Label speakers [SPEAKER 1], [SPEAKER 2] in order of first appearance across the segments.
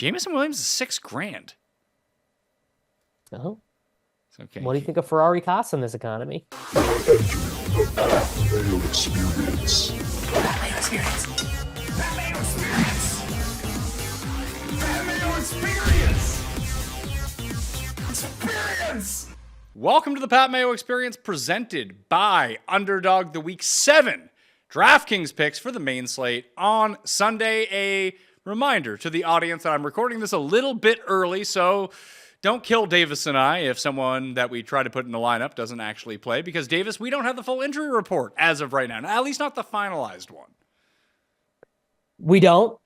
[SPEAKER 1] Jameson Williams is $6,000.
[SPEAKER 2] Oh.
[SPEAKER 1] Okay.
[SPEAKER 2] What do you think of Ferrari costs in this economy?
[SPEAKER 3] Mayo experience.
[SPEAKER 4] Mayo experience. Mayo experience. Mayo experience. Experience.
[SPEAKER 1] Welcome to the Pat Mayo Experience, presented by Underdog, the Week 7 DraftKings Picks for the main slate on Sunday. A reminder to the audience that I'm recording this a little bit early, so don't kill Davis and I if someone that we try to put in the lineup doesn't actually play, because Davis, we don't have the full injury report as of right now, at least not the finalized one.
[SPEAKER 2] We don't.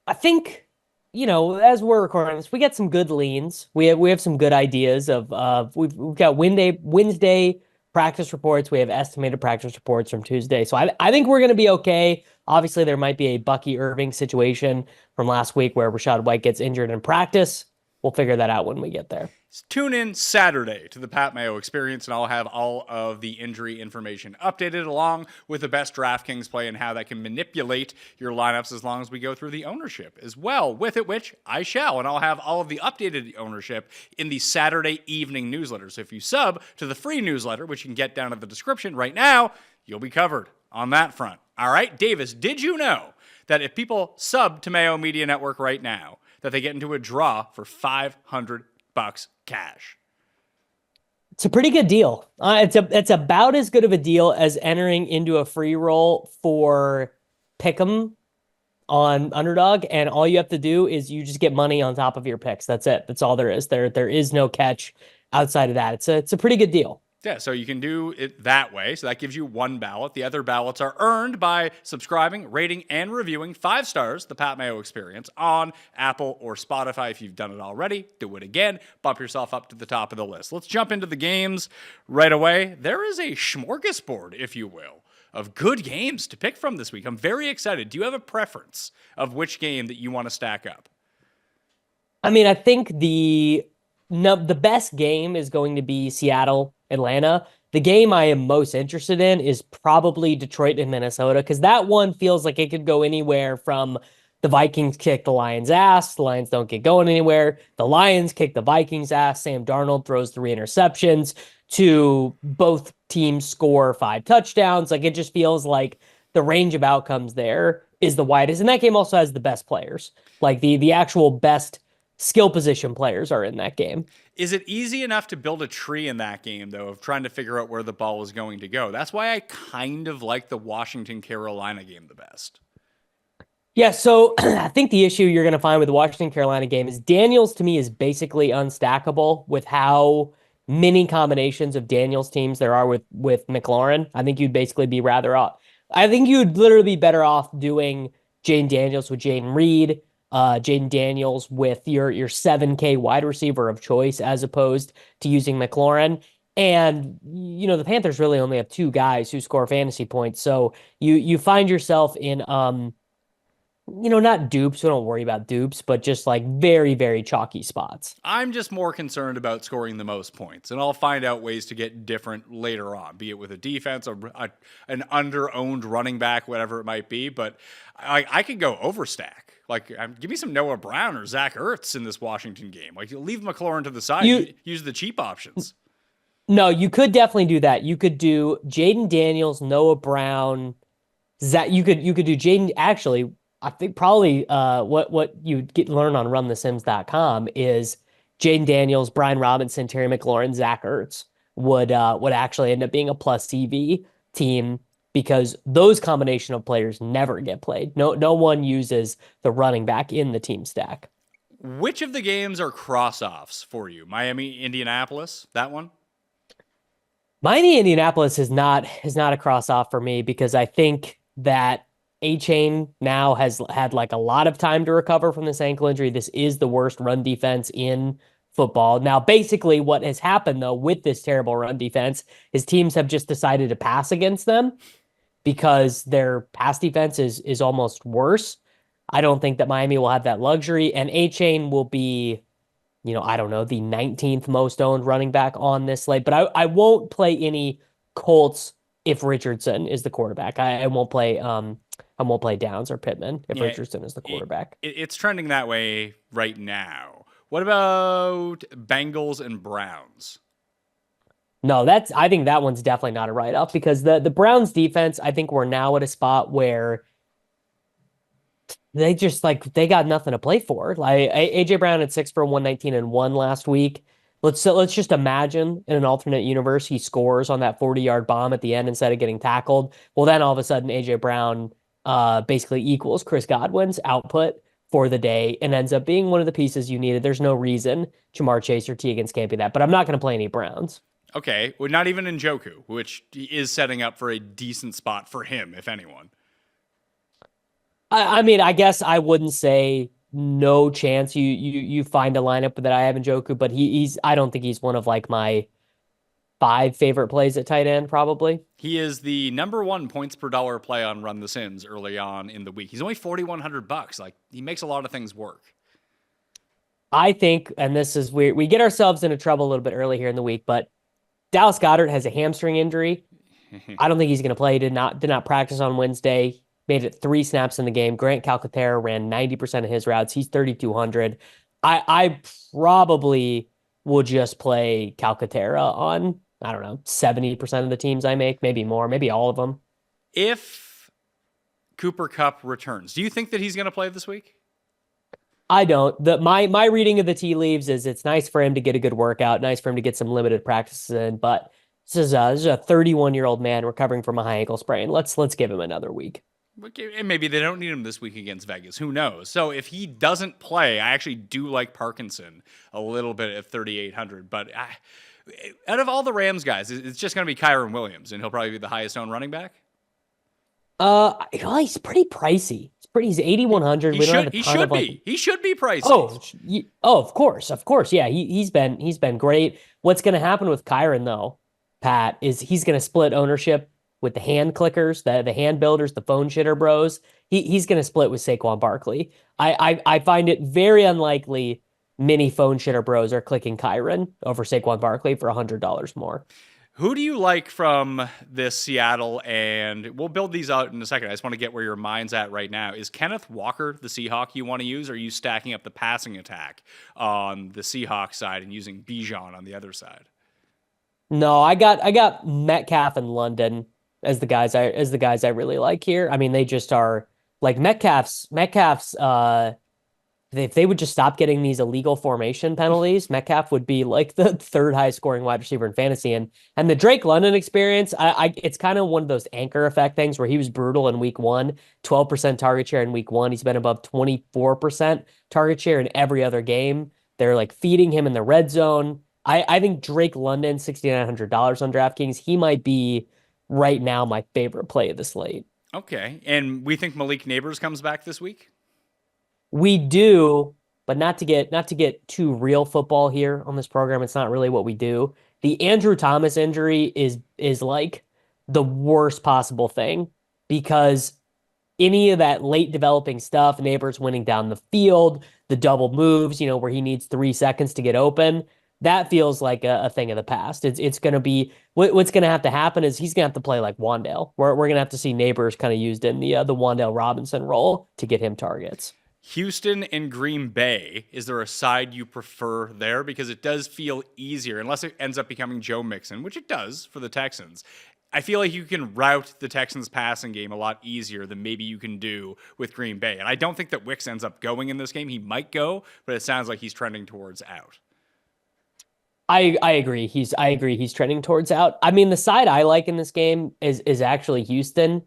[SPEAKER 2] I think, as we're recording this, we get some good leans. We have some good ideas of we've got Wednesday practice reports. We have estimated practice reports from Tuesday. So I think we're going to be okay. Obviously, there might be a Bucky Irving situation from last week where Rachaad White gets injured in practice. We'll figure that out when we get there.
[SPEAKER 1] Tune in Saturday to the Pat Mayo Experience, and I'll have all of the injury information updated along with the best DraftKings play and how that can manipulate your lineups as long as we go through the ownership as well with it, which I shall. And I'll have all of the updated ownership in the Saturday evening newsletter. So if you sub to the free newsletter, which you can get down in the description right now, you'll be covered on that front. All right, Davis, did you know that if people sub to Mayo Media Network right now, that they get into a draw for $500 cash?
[SPEAKER 2] It's a pretty good deal. It's about as good of a deal as entering into a free roll for Pick'em on Underdog, and all you have to do is you just get money on top of your picks. That's it. That's all there is. There is no catch outside of that. It's a pretty good deal.
[SPEAKER 1] Yeah, so you can do it that way. So that gives you one ballot. The other ballots are earned by subscribing, rating, and reviewing 5 stars, the Pat Mayo Experience, on Apple or Spotify. If you've done it already, do it again. Bump yourself up to the top of the list. Let's jump into the games right away. There is a smorgasbord, if you will, of good games to pick from this week. I'm very excited. Do you have a preference of which game that you want to stack up?
[SPEAKER 2] I mean, I think the best game is going to be Seattle, Atlanta. The game I am most interested in is probably Detroit and Minnesota, because that one feels like it could go anywhere from the Vikings kick the Lions' ass, the Lions don't get going anywhere, the Lions kick the Vikings' ass, Sam Darnold throws 3 interceptions, to both teams score 5 touchdowns. Like, it just feels like the range of outcomes there is the widest. And that game also has the best players. Like, the actual best skill position players are in that game.
[SPEAKER 1] Is it easy enough to build a tree in that game, though, of trying to figure out where the ball is going to go? That's why I kind of like the Washington-Carolina game the best.
[SPEAKER 2] Yeah, so I think the issue you're going to find with the Washington-Carolina game is Daniels, to me, is basically unstackable with how many combinations of Daniels teams there are with McLaurin. I think you'd basically be I think you'd literally be better off doing Jane Daniels with Jayden Reed, Jaden Daniels with your 7K wide receiver of choice, as opposed to using McLaurin. And, the Panthers really only have 2 guys who score fantasy points. So you find yourself in, not dupes. We don't worry about dupes, but just like very, very chalky spots.
[SPEAKER 1] I'm just more concerned about scoring the most points, and I'll find out ways to get different later on, be it with a defense, an under-owned running back, whatever it might be. But I could go overstack. Like, give me some Noah Brown or Zach Ertz in this Washington game. Like, leave McLaurin to the side. Use the cheap options.
[SPEAKER 2] No, you could definitely do that. You could do Jaden Daniels, Noah Brown, Zach. You could do Jaden. Actually, I think probably what you learn on runthesims.com is Jaden Daniels, Brian Robinson, Terry McLaurin, Zach Ertz would actually end up being a plus CV team, because those combination of players never get played. No one uses the running back in the team stack.
[SPEAKER 1] Which of the games are cross-offs for you? Miami, Indianapolis, that one?
[SPEAKER 2] Miami, Indianapolis is not a cross-off for me, because I think that A-Chain now has had like a lot of time to recover from this ankle injury. This is the worst run defense in football. Now, basically what has happened, though, with this terrible run defense is teams have just decided to pass against them because their pass defense is almost worse. I don't think that Miami will have that luxury, and A-Chain will be, I don't know, the 19th most owned running back on this slate, but I won't play any Colts if Richardson is the quarterback. I won't play and won't play Downs or Pittman if
[SPEAKER 1] Yeah,
[SPEAKER 2] Richardson is the quarterback.
[SPEAKER 1] It's trending that way right now. What about Bengals and Browns?
[SPEAKER 2] No, I think that one's definitely not a write-up because the Browns defense, I think we're now at a spot where they just they got nothing to play for. Like AJ Brown at 6 for 119 and 1 last week. Let's just imagine in an alternate universe he scores on that 40-yard bomb at the end instead of getting tackled. Well, then all of a sudden AJ Brown basically equals Chris Godwin's output for the day and ends up being one of the pieces you needed. There's no reason Jamar Chase or T. Higgins can't be that, but I'm not going to play any Browns.
[SPEAKER 1] Okay, well, not even Njoku, which is setting up for a decent spot for him, if anyone.
[SPEAKER 2] I mean, I guess I wouldn't say no chance you find a lineup that I have in Njoku, but I don't think he's one of my 5 favorite plays at tight end, probably.
[SPEAKER 1] He is the number 1 points per dollar play on Run the Sims early on in the week. He's only $4,100. He makes a lot of things work.
[SPEAKER 2] I think, and this is weird, we get ourselves into trouble a little bit early here in the week, but Dallas Goedert has a hamstring injury. I don't think he's going to play. Did not practice on Wednesday. Made it 3 snaps in the game. Grant Calcaterra ran 90% of his routes. He's 3,200. I probably will just play Calcaterra on, I don't know, 70% of the teams I make, maybe more, maybe all of them.
[SPEAKER 1] If Cooper Kupp returns, do you think that he's going to play this week?
[SPEAKER 2] I don't. My reading of the tea leaves is it's nice for him to get a good workout, nice for him to get some limited practices in, but this is a 31-year-old man recovering from a high ankle sprain. Let's give him another week.
[SPEAKER 1] Okay, and maybe they don't need him this week against Vegas. Who knows? So if he doesn't play, I actually do like Parkinson a little bit at 3,800. But out of all the Rams guys, it's just going to be Kyron Williams, and he'll probably be the highest owned running back.
[SPEAKER 2] He's pretty pricey. He's 8,100. We don't have a ton
[SPEAKER 1] He should
[SPEAKER 2] of,
[SPEAKER 1] be. He should be pricey.
[SPEAKER 2] Of course. Yeah, he's been great. What's going to happen with Kyron though, Pat, is he's going to split ownership with the hand clickers, the hand builders, the phone shitter bros. He's going to split with Saquon Barkley. I find it very unlikely many phone shitter bros are clicking Kyron over Saquon Barkley for $100 more.
[SPEAKER 1] Who do you like from this Seattle? And we'll build these out in a second. I just want to get where your mind's at right now. Is Kenneth Walker the Seahawk you want to use? Or are you stacking up the passing attack on the Seahawks side and using Bijan on the other side?
[SPEAKER 2] No, I got Metcalf and London as the guys I really like here. I mean, they just are Metcalf's if they would just stop getting these illegal formation penalties, Metcalf would be the 3rd highest scoring wide receiver in fantasy. And the Drake London experience, it's kind of one of those anchor effect things where he was brutal in week 1, 12% target share in week 1. He's been above 24% target share in every other game. They're feeding him in the red zone. I think Drake London, $6,900 on DraftKings, he might be right now my favorite play of the slate.
[SPEAKER 1] Okay. And we think Malik Neighbors comes back this week?
[SPEAKER 2] We do, but not to get too real football here on this program. It's not really what we do. The Andrew Thomas injury is the worst possible thing because any of that late developing stuff, Neighbors winning down the field, the double moves, where he needs 3 seconds to get open, that feels like a thing of the past. It's going to be what's going to have to happen is he's going to have to play like Wan'Dale. We're going to have to see Neighbors kind of used in the Wan'Dale Robinson role to get him targets.
[SPEAKER 1] Houston and Green Bay, is there a side you prefer there? Because it does feel easier, unless it ends up becoming Joe Mixon, which it does for the Texans. I feel like you can route the Texans' passing game a lot easier than maybe you can do with Green Bay. And I don't think that Wicks ends up going in this game. He might go, but it sounds like he's trending towards out.
[SPEAKER 2] I agree. He's trending towards out. I mean, the side I like in this game is actually Houston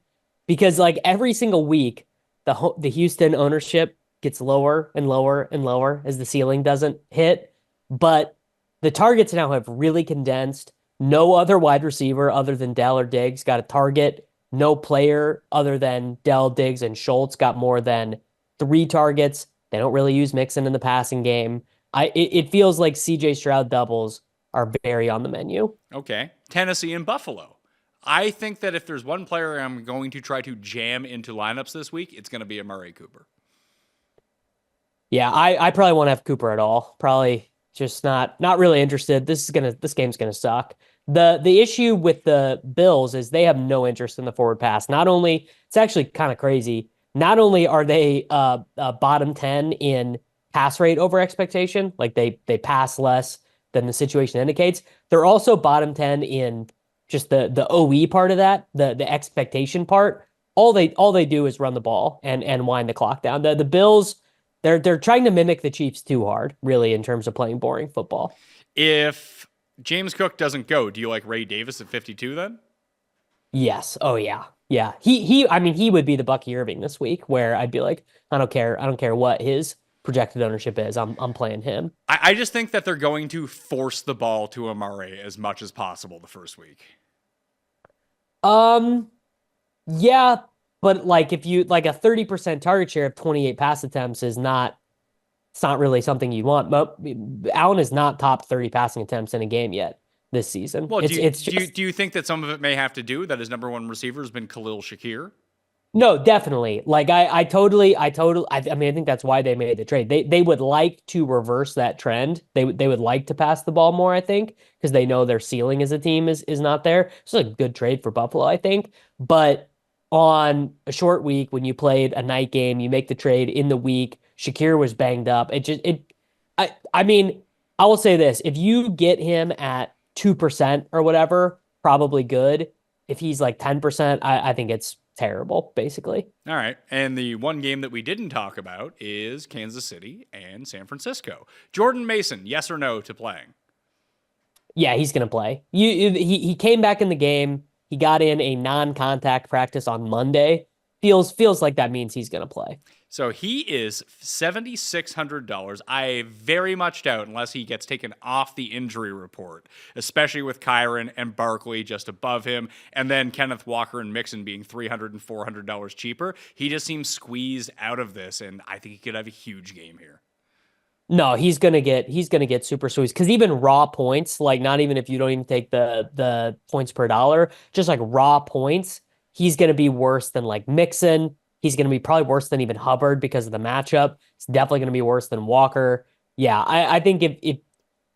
[SPEAKER 2] because every single week, the Houston ownership gets lower and lower and lower as the ceiling doesn't hit. But the targets now have really condensed. No other wide receiver other than Dell or Diggs got a target. No player other than Dell, Diggs, and Schultz got more than 3 targets. They don't really use Mixon in the passing game. It feels like CJ Stroud doubles are very on the menu.
[SPEAKER 1] Okay. Tennessee and Buffalo. I think that if there's one player I'm going to try to jam into lineups this week, it's going to be Amari Cooper.
[SPEAKER 2] Yeah, I probably won't have Cooper at all. Probably just not really interested. This game's gonna suck. The issue with the Bills is they have no interest in the forward pass. Not only, it's actually kind of crazy. Not only are they bottom 10 in pass rate over expectation, like they pass less than the situation indicates, they're also bottom 10 in just the OE part of that, the expectation part. All they do is run the ball and wind the clock down. The Bills, they're trying to mimic the Chiefs too hard, really, in terms of playing boring football.
[SPEAKER 1] If James Cook doesn't go, do you like Ray Davis at 52 then?
[SPEAKER 2] Yes. Oh yeah. Yeah. I mean, he would be the Bucky Irving this week, where I'd be like, I don't care what his projected ownership is. I'm playing him.
[SPEAKER 1] I just think that they're going to force the ball to Amare as much as possible the first week.
[SPEAKER 2] Yeah, but like if you like a 30% target share of 28 pass attempts is not, it's not really something you want. But Allen is not top 30 passing attempts in a game yet this season.
[SPEAKER 1] Well,
[SPEAKER 2] Do
[SPEAKER 1] you think that some of it may have to do that his number one receiver has been Khalil Shakir?
[SPEAKER 2] No, definitely. Like I mean, I think that's why they made the trade. They would like to reverse that trend. They would like to pass the ball more, I think, because they know their ceiling as a team is not there. It's a good trade for Buffalo, I think. But on a short week, when you played a night game, you make the trade in the week. Shakir was banged up. I mean, I will say this: if you get him at 2% or whatever, probably good. If he's like 10%, I think it's terrible, basically.
[SPEAKER 1] All right. And the one game that we didn't talk about is Kansas City and San Francisco. Jordan Mason, yes or no to playing?
[SPEAKER 2] Yeah, he's gonna play. He came back in the game. He got in a non-contact practice on Monday. Feels like that means he's gonna play.
[SPEAKER 1] So he is $7,600. I very much doubt, unless he gets taken off the injury report, especially with Kyron and Barkley just above him, and then Kenneth Walker and Mixon being $300 and $400 cheaper. He just seems squeezed out of this, and I think he could have a huge game here.
[SPEAKER 2] No, he's gonna get super squeezed, because even raw points, like not even if you don't even take the points per dollar, just like raw points, he's gonna be worse than like Mixon. He's going to be probably worse than even Hubbard because of the matchup. It's definitely going to be worse than Walker. Yeah, I think if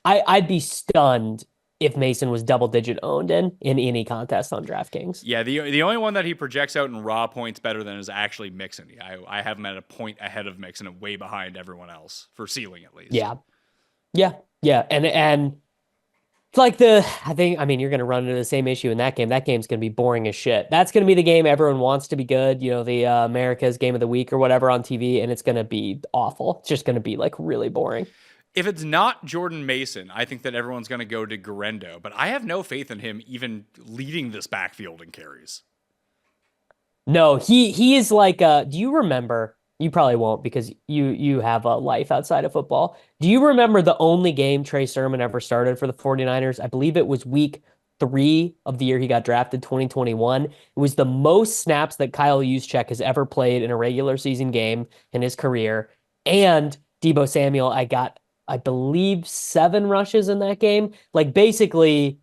[SPEAKER 2] I'd be stunned if Mason was double-digit owned in any contest on DraftKings.
[SPEAKER 1] Yeah, the only one that he projects out in raw points better than is actually Mixon. I have him at a point ahead of Mixon and way behind everyone else for ceiling at least.
[SPEAKER 2] Yeah, and it's like I mean, you're going to run into the same issue in that game. That game's going to be boring as shit. That's going to be the game everyone wants to be good. You know, the America's Game of the Week or whatever on TV, and it's going to be awful. It's just going to be like really boring.
[SPEAKER 1] If it's not Jordan Mason, I think that everyone's going to go to Garendo, but I have no faith in him even leading this backfield in carries.
[SPEAKER 2] No, he is like, do you remember? You probably won't, because you have a life outside of football. Do you remember the only game Trey Sermon ever started for the 49ers? I believe it was week 3 of the year he got drafted, 2021. It was the most snaps that Kyle Juszczyk has ever played in a regular season game in his career. And Deebo Samuel, I believe 7 rushes in that game. Like basically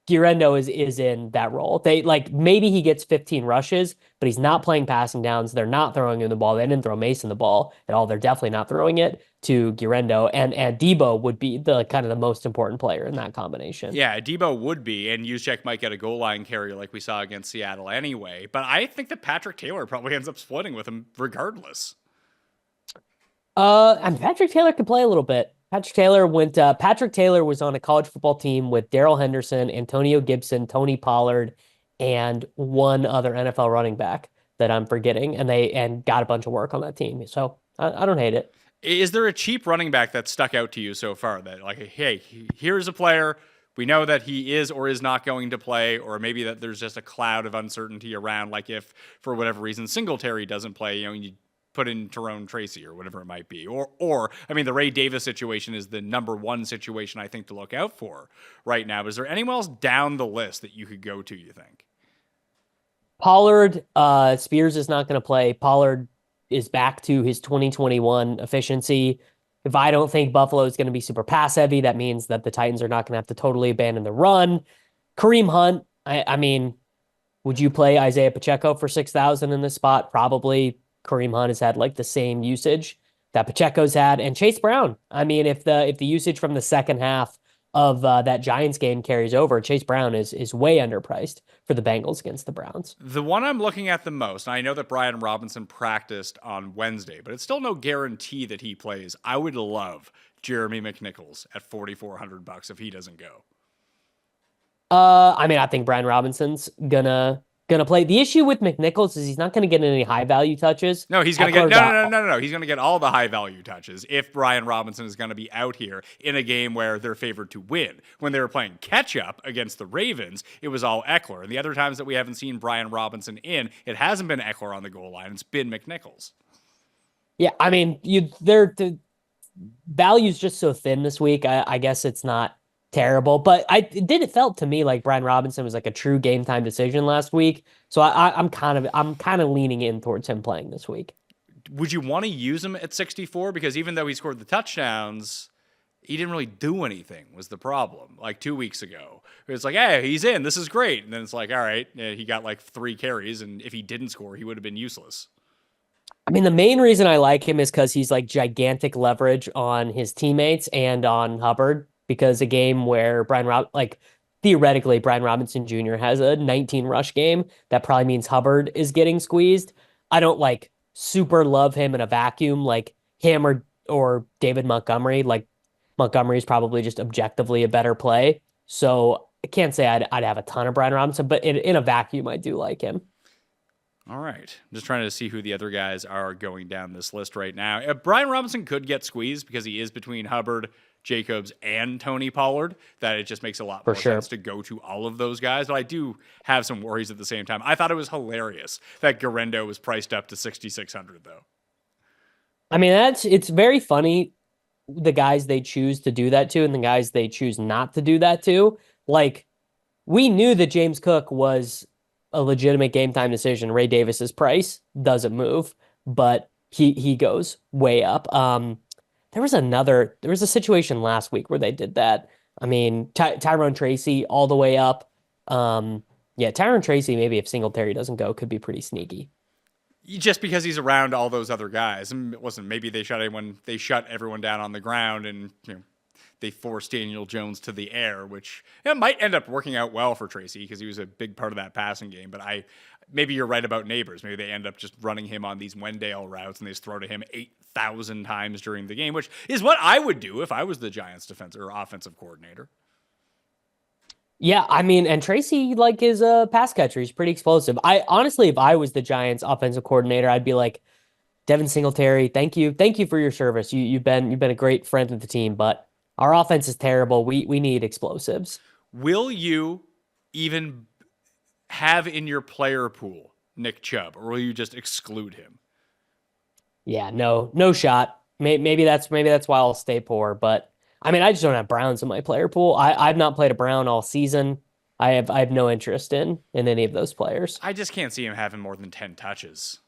[SPEAKER 2] Guerrero is in that role. They like maybe he gets 15 rushes, but he's not playing passing downs. They're not throwing him the ball. They didn't throw Mason the ball at all. They're definitely not throwing it to Guerrero. And Debo would be the kind of the most important player in that combination.
[SPEAKER 1] Yeah, Debo would be, and Juszczyk might get a goal line carry like we saw against Seattle anyway. But I think that Patrick Taylor probably ends up splitting with him regardless.
[SPEAKER 2] And Patrick Taylor could play a little bit. Patrick Taylor was on a college football team with Darrell Henderson, Antonio Gibson, Tony Pollard, and one other NFL running back that I'm forgetting, and got a bunch of work on that team. So I don't hate it.
[SPEAKER 1] Is there a cheap running back that stuck out to you so far that like, hey, here's a player, we know that he is or is not going to play, or maybe that there's just a cloud of uncertainty around, like if for whatever reason Singletary doesn't play, you put in Tyrone Tracy or whatever it might be. Or I mean, the Ray Davis situation is the number one situation I think to look out for right now. Is there anyone else down the list that you could go to, you think?
[SPEAKER 2] Pollard, Spears is not going to play. Pollard is back to his 2021 efficiency. If I don't think Buffalo is going to be super pass heavy, that means that the Titans are not going to have to totally abandon the run. Kareem Hunt, I mean, would you play Isaiah Pacheco for 6,000 in this spot? Probably. Kareem Hunt has had like the same usage that Pacheco's had, and Chase Brown. I mean, if the usage from the second half of that Giants game carries over, Chase Brown is way underpriced for the Bengals against the Browns.
[SPEAKER 1] The one I'm looking at the most, and I know that Brian Robinson practiced on Wednesday, but it's still no guarantee that he plays. I would love Jeremy McNichols at $4,400 if he doesn't go.
[SPEAKER 2] I mean, I think Brian Robinson's gonna play. The issue with McNichols is he's not gonna get any high value touches.
[SPEAKER 1] No, he's going to get no. He's going to get all the high value touches if Brian Robinson is going to be out here in a game where they're favored to win. When they were playing catch up against the Ravens, it was all Eckler. And the other times that we haven't seen Brian Robinson in, it hasn't been Eckler on the goal line. It's been McNichols.
[SPEAKER 2] Yeah, I mean, the value's just so thin this week. I guess it's not terrible, but it felt to me like Brian Robinson was like a true game time decision last week. So I'm kind of leaning in towards him playing this week.
[SPEAKER 1] Would you want to use him at 64? Because even though he scored the touchdowns, he didn't really do anything was the problem. Like 2 weeks ago, it's like, hey, he's in. This is great. And then it's like, all right, he got like 3 carries. And if he didn't score, he would have been useless.
[SPEAKER 2] I mean, the main reason I like him is because he's like gigantic leverage on his teammates and on Hubbard. Because a game where theoretically Brian Robinson Jr. has a 19 rush game, that probably means Hubbard is getting squeezed. I don't like super love him in a vacuum, like him or David Montgomery. Like Montgomery is probably just objectively a better play. So I can't say I'd have a ton of Brian Robinson, but in a vacuum, I do like him.
[SPEAKER 1] All right. I'm just trying to see who the other guys are going down this list right now. Brian Robinson could get squeezed because he is between Hubbard, Jacobs, and Tony Pollard, that it just makes a lot more sense to go to all of those guys. But I do have some worries at the same time. I thought it was hilarious that Garendo was priced up to 6,600 though.
[SPEAKER 2] I mean, it's very funny the guys they choose to do that to and the guys they choose not to do that to. Like, we knew that James Cook was a legitimate game time decision. Ray Davis's price doesn't move, but he goes way up. There was a situation last week where they did that. I mean, Tyrone Tracy all the way up. Tyrone Tracy, maybe if Singletary doesn't go, could be pretty sneaky.
[SPEAKER 1] Just because he's around all those other guys. And it wasn't, maybe they shut everyone down on the ground and they forced Daniel Jones to the air, which might end up working out well for Tracy because he was a big part of that passing game. But maybe you're right about Neighbors. Maybe they end up just running him on these Wendell routes and they just throw to him 8,000 times during the game, which is what I would do if I was the Giants defensive or offensive coordinator.
[SPEAKER 2] Yeah, I mean, and Tracy is a pass catcher. He's pretty explosive. I honestly, if I was the Giants offensive coordinator, I'd be like, Devin Singletary, thank you for your service. You've been a great friend of the team, but our offense is terrible. We need explosives.
[SPEAKER 1] Will you even have in your player pool Nick Chubb, or will you just exclude him?
[SPEAKER 2] Yeah, no shot. Maybe that's why I'll stay poor. But I mean, I just don't have Browns in my player pool. I've not played a Brown all season. I have no interest in any of those players.
[SPEAKER 1] I just can't see him having more than 10 touches.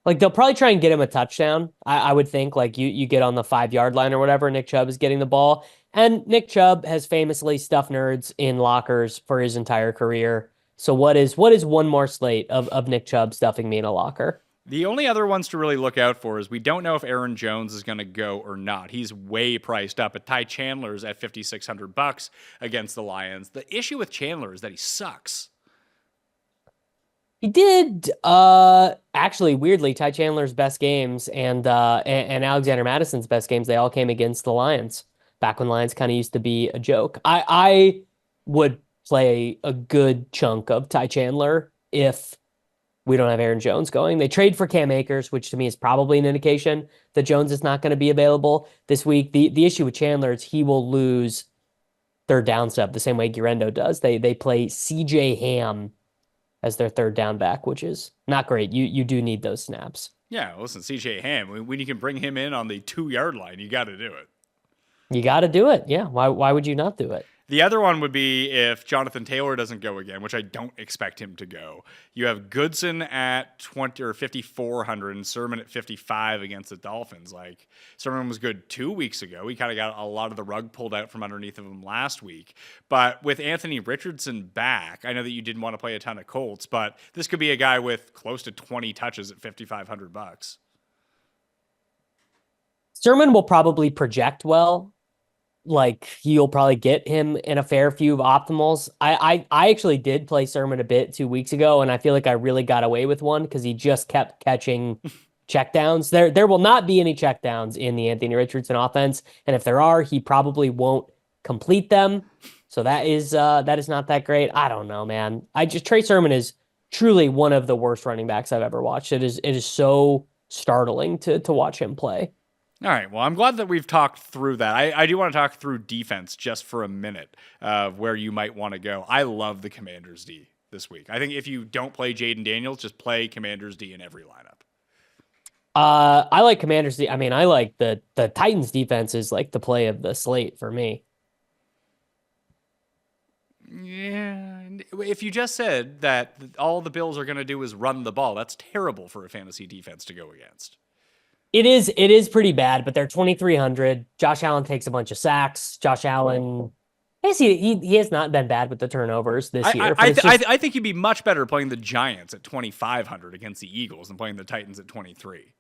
[SPEAKER 2] Like, they'll probably try and get him a touchdown. I would think, like, you get on the 5-yard line or whatever, Nick Chubb is getting the ball. And Nick Chubb has famously stuffed nerds in lockers for his entire career. So what is one more slate of Nick Chubb stuffing me in a locker?
[SPEAKER 1] The only other ones to really look out for is we don't know if Aaron Jones is going to go or not. He's way priced up. But Ty Chandler's at $5,600 against the Lions. The issue with Chandler is that he sucks.
[SPEAKER 2] He did, actually, weirdly, Ty Chandler's best games and Alexander Madison's best games, they all came against the Lions, back when Lions kind of used to be a joke. I would play a good chunk of Ty Chandler if we don't have Aaron Jones going. They trade for Cam Akers, which to me is probably an indication that Jones is not going to be available this week. The issue with Chandler is he will lose third down stuff the same way Garendo does. They play CJ Ham as their third down back, which is not great. You do need those snaps.
[SPEAKER 1] Yeah, listen, CJ Ham, when you can bring him in on the 2-yard line, you got to do it.
[SPEAKER 2] You got to do it. Yeah. Why would you not do it?
[SPEAKER 1] The other one would be if Jonathan Taylor doesn't go again, which I don't expect him to go. You have Goodson at 20 or 5,400 and Sermon at 55 against the Dolphins. Like, Sermon was good 2 weeks ago. He kind of got a lot of the rug pulled out from underneath of him last week. But with Anthony Richardson back, I know that you didn't want to play a ton of Colts, but this could be a guy with close to 20 touches at $5,500.
[SPEAKER 2] Sermon will probably project well like you'll probably get him in a fair few of optimals. I actually did play Sermon a bit 2 weeks ago, and I feel like I really got away with one because he just kept catching checkdowns. There will not be any checkdowns in the Anthony Richardson offense, and if there are, he probably won't complete them. So that is not that great. I don't know, man. Trey Sermon is truly one of the worst running backs I've ever watched. It is so startling to watch him play.
[SPEAKER 1] All right. Well, I'm glad that we've talked through that. I do want to talk through defense just for a minute, where you might want to go. I love the Commanders D this week. I think if you don't play Jaden Daniels, just play Commanders D in every lineup.
[SPEAKER 2] I like Commanders D. I mean, I like the Titans defense is like the play of the slate for me.
[SPEAKER 1] Yeah. If you just said that all the Bills are going to do is run the ball, that's terrible for a fantasy defense to go against.
[SPEAKER 2] It is pretty bad, but they're 2,300. Josh Allen takes a bunch of sacks. Josh Allen, he has not been bad with the turnovers this year.
[SPEAKER 1] I think he'd be much better playing the Giants at 2,500 against the Eagles than playing the Titans at 23.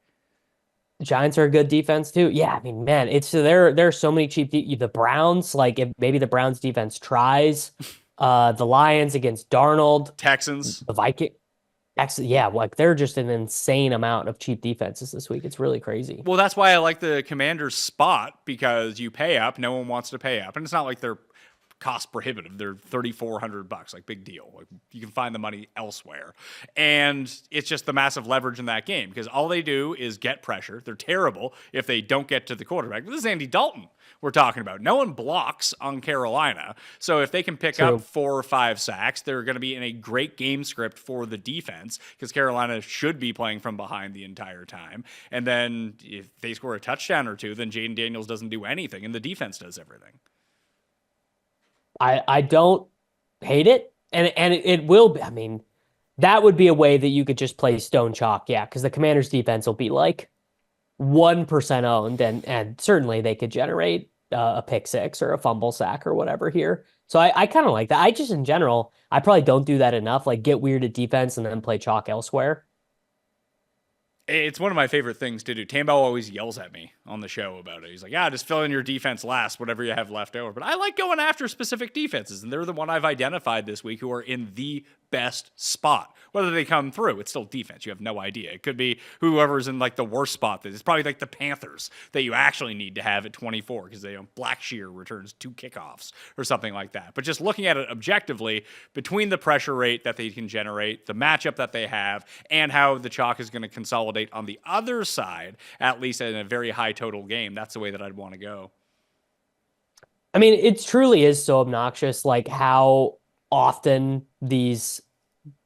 [SPEAKER 2] Giants are a good defense too. Yeah, I mean, man, there are so many cheap. The Browns, like if maybe the Browns defense tries. The Lions against Darnold.
[SPEAKER 1] Texans.
[SPEAKER 2] The Vikings. Yeah, like they're just an insane amount of cheap defenses this week. It's really crazy.
[SPEAKER 1] Well, that's why I like the Commanders spot, because you pay up. No one wants to pay up. And it's not like they're cost prohibitive. They're $3,400, like big deal. Like you can find the money elsewhere. And it's just the massive leverage in that game because all they do is get pressure. They're terrible if they don't get to the quarterback. This is Andy Dalton we're talking about. No one blocks on Carolina. So if they can pick up 4 or 5 sacks, they're going to be in a great game script for the defense because Carolina should be playing from behind the entire time. And then if they score a touchdown or two, then Jaden Daniels doesn't do anything and the defense does everything.
[SPEAKER 2] I don't hate it. And it will be, I mean, that would be a way that you could just play stone chalk. Yeah. Cause the Commanders defense will be like 1% owned and certainly they could generate a pick six or a fumble sack or whatever here. So I kind of like that. I just, in general, I probably don't do that enough. Like get weird at defense and then play chalk elsewhere.
[SPEAKER 1] It's one of my favorite things to do. Tambell always yells at me on the show about it. He's like, yeah, just fill in your defense last, whatever you have left over. But I like going after specific defenses, and they're the one I've identified this week who are in the best spot. Whether they come through, it's still defense. You have no idea. It could be whoever's in like the worst spot. It's probably like the Panthers that you actually need to have at 24 because they Blackshear returns 2 kickoffs or something like that. But just looking at it objectively, between the pressure rate that they can generate, the matchup that they have, and how the chalk is going to consolidate on the other side, at least in a very high total game, that's the way that I'd want to go.
[SPEAKER 2] I mean, it truly is so obnoxious, like how often these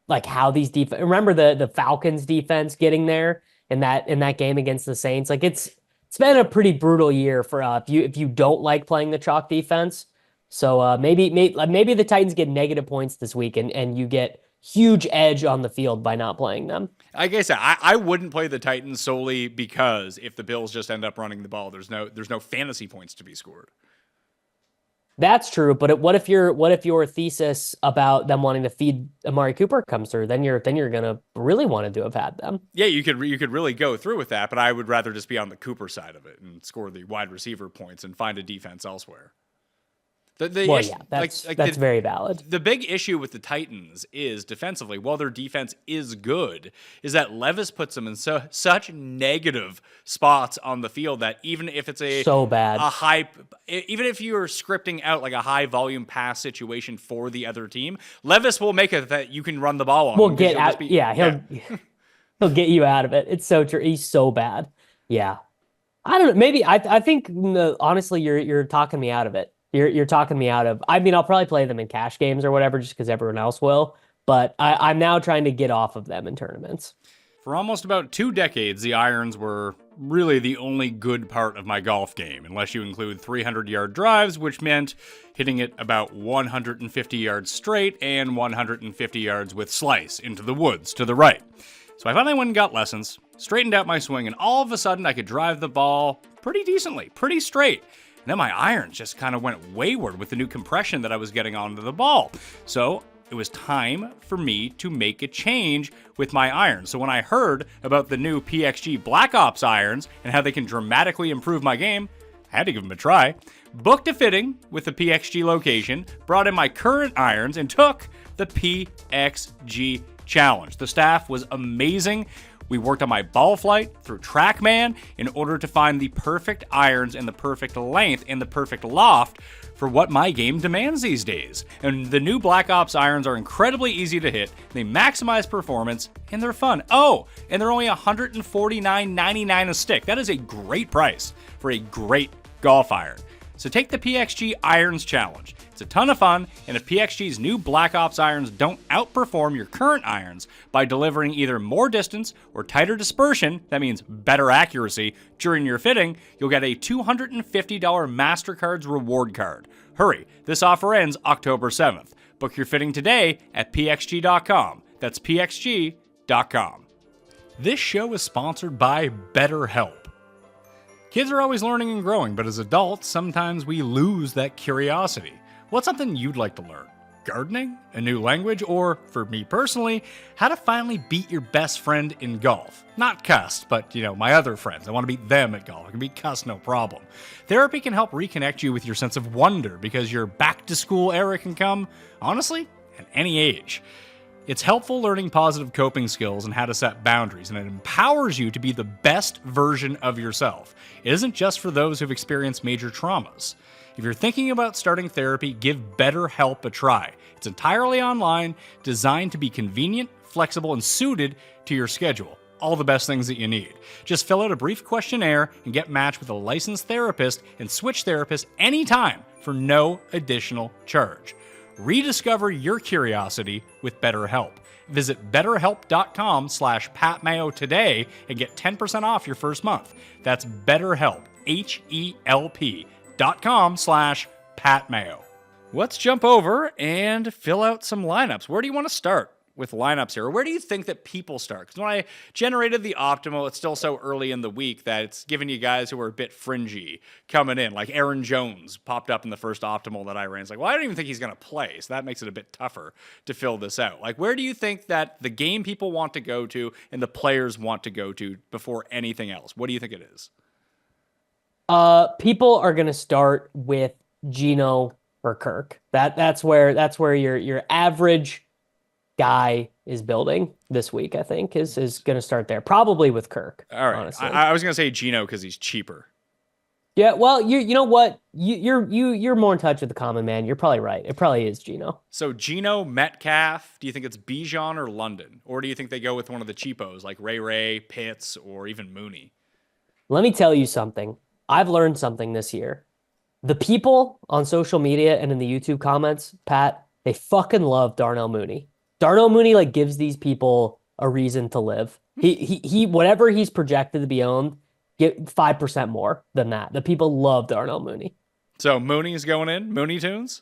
[SPEAKER 2] defense. Remember the Falcons defense getting there in that game against the Saints. Like it's been a pretty brutal year for if you don't like playing the chalk defense. So maybe the Titans get negative points this week and you get huge edge on the field by not playing them.
[SPEAKER 1] Like I said, I wouldn't play the Titans solely because if the Bills just end up running the ball, there's no fantasy points to be scored.
[SPEAKER 2] That's true, but what if your thesis about them wanting to feed Amari Cooper comes through? Then you're gonna really want to have had them.
[SPEAKER 1] Yeah, you could really go through with that, but I would rather just be on the Cooper side of it and score the wide receiver points and find a defense elsewhere.
[SPEAKER 2] That's very valid.
[SPEAKER 1] The big issue with the Titans is defensively, while their defense is good, is that Levis puts them in such negative spots on the field that even if it's
[SPEAKER 2] so bad,
[SPEAKER 1] even if you're scripting out like a high volume pass situation for the other team, Levis will make it that you can run the ball on.
[SPEAKER 2] We'll get out. He'll get you out of it. It's so true. He's so bad. Yeah, I don't know. Maybe I think honestly, you're talking me out of it. You're talking me out of. I mean, I'll probably play them in cash games or whatever, just because everyone else will. But I'm now trying to get off of them in tournaments.
[SPEAKER 1] For almost about 2 decades, the irons were really the only good part of my golf game, unless you include 300-yard drives, which meant hitting it about 150 yards straight and 150 yards with slice into the woods to the right. So I finally went and got lessons, straightened out my swing, and all of a sudden I could drive the ball pretty decently, pretty straight. And then my irons just kind of went wayward with the new compression that I was getting onto the ball. So it was time for me to make a change with my irons. So when I heard about the new PXG Black Ops irons and how they can dramatically improve my game, I had to give them a try, booked a fitting with the PXG location, brought in my current irons, and took the PXG challenge. The staff was amazing. We worked on my ball flight through TrackMan in order to find the perfect irons and the perfect length and the perfect loft for what my game demands these days. And the new Black Ops irons are incredibly easy to hit, they maximize performance, and they're fun. Oh, and they're only $149.99 a stick. That is a great price for a great golf iron. So take the PXG Irons Challenge. It's a ton of fun, and if PXG's new Black Ops irons don't outperform your current irons by delivering either more distance or tighter dispersion, that means better accuracy, during your fitting, you'll get a $250 MasterCards reward card. Hurry, this offer ends October 7th. Book your fitting today at pxg.com. That's pxg.com. This show is sponsored by BetterHelp. Kids are always learning and growing, but as adults, sometimes we lose that curiosity. What's something you'd like to learn? Gardening? A new language? Or, for me personally, how to finally beat your best friend in golf? Not cussed, but, my other friends. I want to beat them at golf. I can beat cussed, no problem. Therapy can help reconnect you with your sense of wonder because your back-to-school era can come, honestly, at any age. It's helpful learning positive coping skills and how to set boundaries, and it empowers you to be the best version of yourself. It isn't just for those who've experienced major traumas. If you're thinking about starting therapy, give BetterHelp a try. It's entirely online, designed to be convenient, flexible, and suited to your schedule. All the best things that you need. Just fill out a brief questionnaire and get matched with a licensed therapist and switch therapists anytime for no additional charge. Rediscover your curiosity with BetterHelp. Visit betterhelp.com/PatMayo today and get 10% off your first month. That's BetterHelp, HELP.com/PatMayo. Let's jump over and fill out some lineups. Where do you want to start with lineups here? Or where do you think that people start? Because when I generated the optimal, it's still so early in the week that it's giving you guys who are a bit fringy coming in. Like Aaron Jones popped up in the first optimal that I ran. It's like, well, I don't even think he's going to play. So that makes it a bit tougher to fill this out. Like, where do you think that the game people want to go to and the players want to go to before anything else? What do you think it is?
[SPEAKER 2] People are going to start with Gino or Kirk. That's where your average guy is building this week, I think, is going to start there. Probably with Kirk.
[SPEAKER 1] All right.
[SPEAKER 2] Honestly.
[SPEAKER 1] I was going to say Gino because he's cheaper.
[SPEAKER 2] Yeah, well, you know what? You're more in touch with the common man. You're probably right. It probably is Gino.
[SPEAKER 1] So Gino, Metcalf, do you think it's Bijan or London? Or do you think they go with one of the cheapos like Ray, Pitts, or even Mooney?
[SPEAKER 2] Let me tell you something. I've learned something this year. The people on social media and in the YouTube comments, Pat, they fucking love Darnell Mooney. Darnell Mooney gives these people a reason to live. He whatever he's projected to be owned, get 5% more than that. The people love Darnell Mooney.
[SPEAKER 1] So Mooney's going in? Mooney Tunes?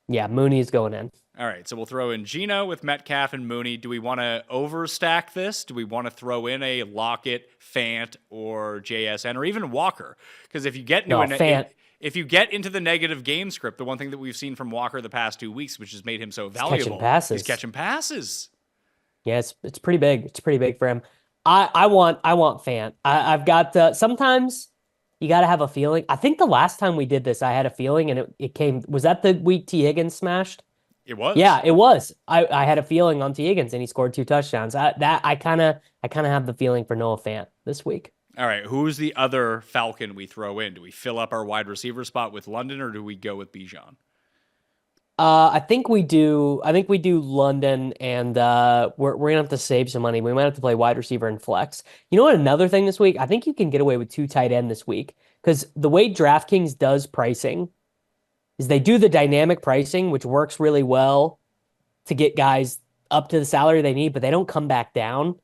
[SPEAKER 2] Yeah, Mooney's going in.
[SPEAKER 1] All right, so we'll throw in Gino with Metcalf and Mooney. Do we want to overstack this? Do we want to throw in a Lockett, Fant, or JSN, or even Walker? Because if you get into
[SPEAKER 2] Fant.
[SPEAKER 1] If you get into the negative game script, the one thing that we've seen from Walker the past 2 weeks, which has made him so valuable,
[SPEAKER 2] he's
[SPEAKER 1] catching passes.
[SPEAKER 2] Yeah, it's pretty big. It's pretty big for him. I want Fant. I've got sometimes you got to have a feeling. I think the last time we did this, I had a feeling, and it came. Was that the week T. Higgins smashed?
[SPEAKER 1] It was.
[SPEAKER 2] Yeah, it was. I had a feeling on T. Higgins, and he scored 2 touchdowns. I kind of have the feeling for Noah Fant this week.
[SPEAKER 1] All right, who's the other Falcon we throw in? Do we fill up our wide receiver spot with London, or do we go with Bijan?
[SPEAKER 2] I think we do London, and we're gonna have to save some money. We might have to play wide receiver and flex. You know what? Another thing this week, I think you can get away with 2 tight end this week because the way DraftKings does pricing is they do the dynamic pricing, which works really well to get guys up to the salary they need, but they don't come back down.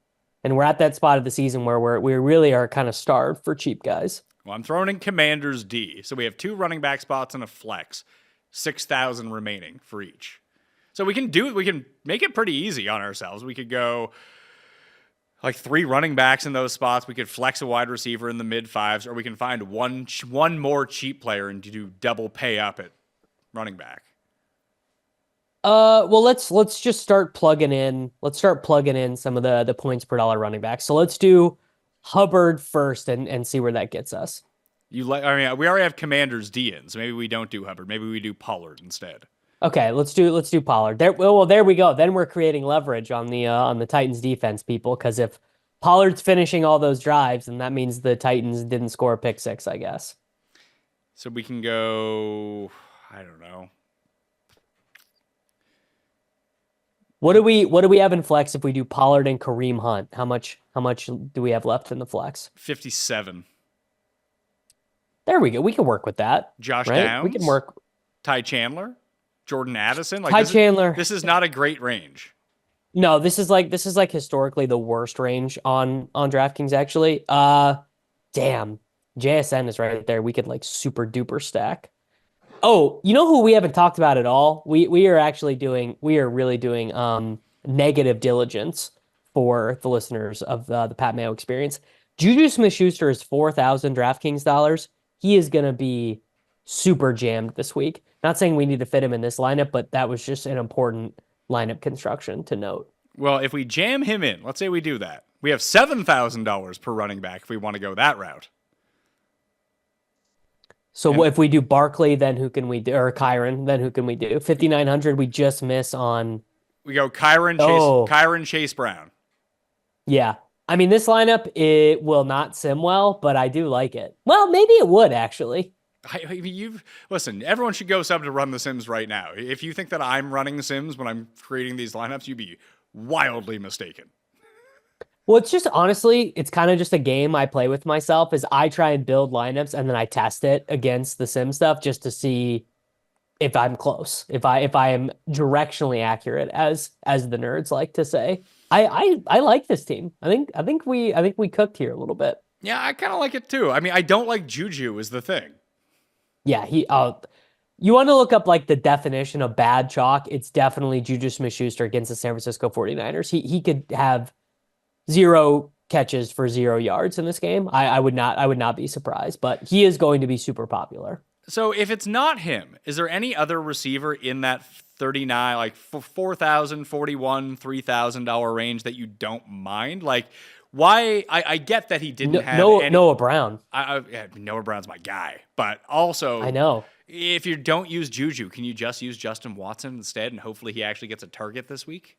[SPEAKER 2] And we're at that spot of the season where we really are kind of starved for cheap guys.
[SPEAKER 1] Well, I'm throwing in Commanders D. So we have 2 running back spots and a flex, 6,000 remaining for each. So we can make it pretty easy on ourselves. We could go 3 running backs in those spots. We could flex a wide receiver in the mid 5s, or we can find one more cheap player and do double pay up at running back.
[SPEAKER 2] Well, let's just start plugging in. Let's start plugging in some of the points per dollar running back. So let's do Hubbard first and see where that gets us.
[SPEAKER 1] I mean, we already have Commanders D in, so maybe we don't do Hubbard. Maybe we do Pollard instead.
[SPEAKER 2] Okay, let's do Pollard. There we go. Then we're creating leverage on the Titans defense, people, because if Pollard's finishing all those drives, then that means the Titans didn't score a pick six, I guess.
[SPEAKER 1] So we can go, I don't know.
[SPEAKER 2] What do we have in flex if we do Pollard and Kareem Hunt? How much do we have left in the flex?
[SPEAKER 1] 57.
[SPEAKER 2] There we go. We can work with that.
[SPEAKER 1] Josh
[SPEAKER 2] right?
[SPEAKER 1] Downs.
[SPEAKER 2] We can work.
[SPEAKER 1] Ty Chandler, Jordan Addison.
[SPEAKER 2] Chandler.
[SPEAKER 1] This is not a great range.
[SPEAKER 2] No, this is like historically the worst range on DraftKings actually. Damn. JSN is right there. We could like super duper stack. Oh, you know who we haven't talked about at all? We are really doing negative diligence for the listeners of the Pat Mayo experience. Juju Smith-Schuster is $4,000 DraftKings dollars. He is going to be super jammed this week. Not saying we need to fit him in this lineup, but that was just an important lineup construction to note.
[SPEAKER 1] Well, if we jam him in, let's say we do that, we have $7,000 per running back if we want to go that route.
[SPEAKER 2] So if we do Barkley, then who can we do? Or Kyron, then who can we do? 5,900, we just miss on.
[SPEAKER 1] We go Kyron Chase Brown.
[SPEAKER 2] Yeah. I mean, this lineup, it will not sim well, but I do like it. Well, maybe it would, actually.
[SPEAKER 1] Listen, everyone should go sub to Run the Sims right now. If you think that I'm running Sims when I'm creating these lineups, you'd be wildly mistaken.
[SPEAKER 2] Well, it's just, honestly, it's kind of just a game I play with myself is I try and build lineups and then I test it against the sim stuff just to see if I'm close, if I am directionally accurate, as the nerds like to say. I like this team. I think we cooked here a little bit.
[SPEAKER 1] Yeah, I kind of like it too. I mean, I don't like Juju is the thing.
[SPEAKER 2] Yeah, you want to look up like the definition of bad chalk, it's definitely Juju Smith-Schuster against the San Francisco 49ers. He could have 0 catches for 0 yards in this game. I would not be surprised, but he is going to be super popular.
[SPEAKER 1] So if it's not him, is there any other receiver in that 39, like $4,000, $41,000, $3,000 range that you don't mind? Like, why? I get that he didn't have
[SPEAKER 2] Noah Brown.
[SPEAKER 1] Noah Brown's my guy, but also
[SPEAKER 2] I know
[SPEAKER 1] if you don't use Juju, can you just use Justin Watson instead, and hopefully he actually gets a target this week?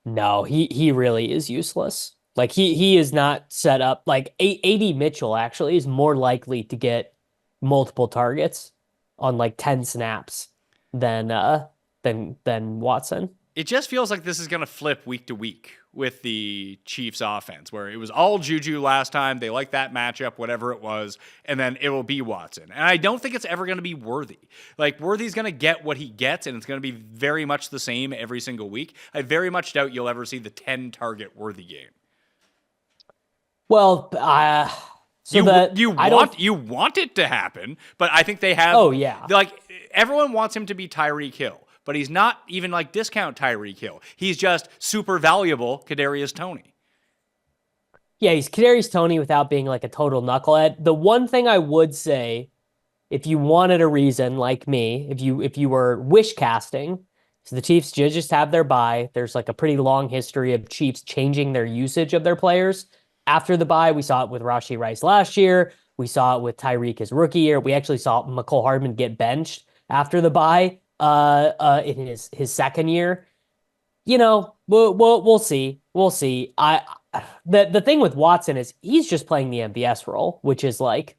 [SPEAKER 2] No, he really is useless. Like he is not set up. Like AD Mitchell actually is more likely to get multiple targets on like 10 snaps than Watson.
[SPEAKER 1] It just feels like this is going to flip week to week with the Chiefs offense, where it was all Juju last time. They like that matchup, whatever it was, and then it will be Watson. And I don't think it's ever going to be Worthy. Like, Worthy's going to get what he gets, and it's going to be very much the same every single week. I very much doubt you'll ever see the 10-target Worthy game.
[SPEAKER 2] Well, you
[SPEAKER 1] want it to happen, but I think they have.
[SPEAKER 2] Oh yeah,
[SPEAKER 1] like everyone wants him to be Tyreek Hill. But he's not even like discount Tyreek Hill. He's just super valuable Kadarius Toney.
[SPEAKER 2] Yeah, he's Kadarius Toney without being like a total knucklehead. The one thing I would say, if you wanted a reason like me, if you were wish casting, so the Chiefs just have their bye. There's like a pretty long history of Chiefs changing their usage of their players after the bye. We saw it with Rashee Rice last year. We saw it with Tyreek his rookie year. We actually saw McCole Hardman get benched after the bye. In his second year, you know, we'll see. We'll see. The thing with Watson is he's just playing the MVS role, which is like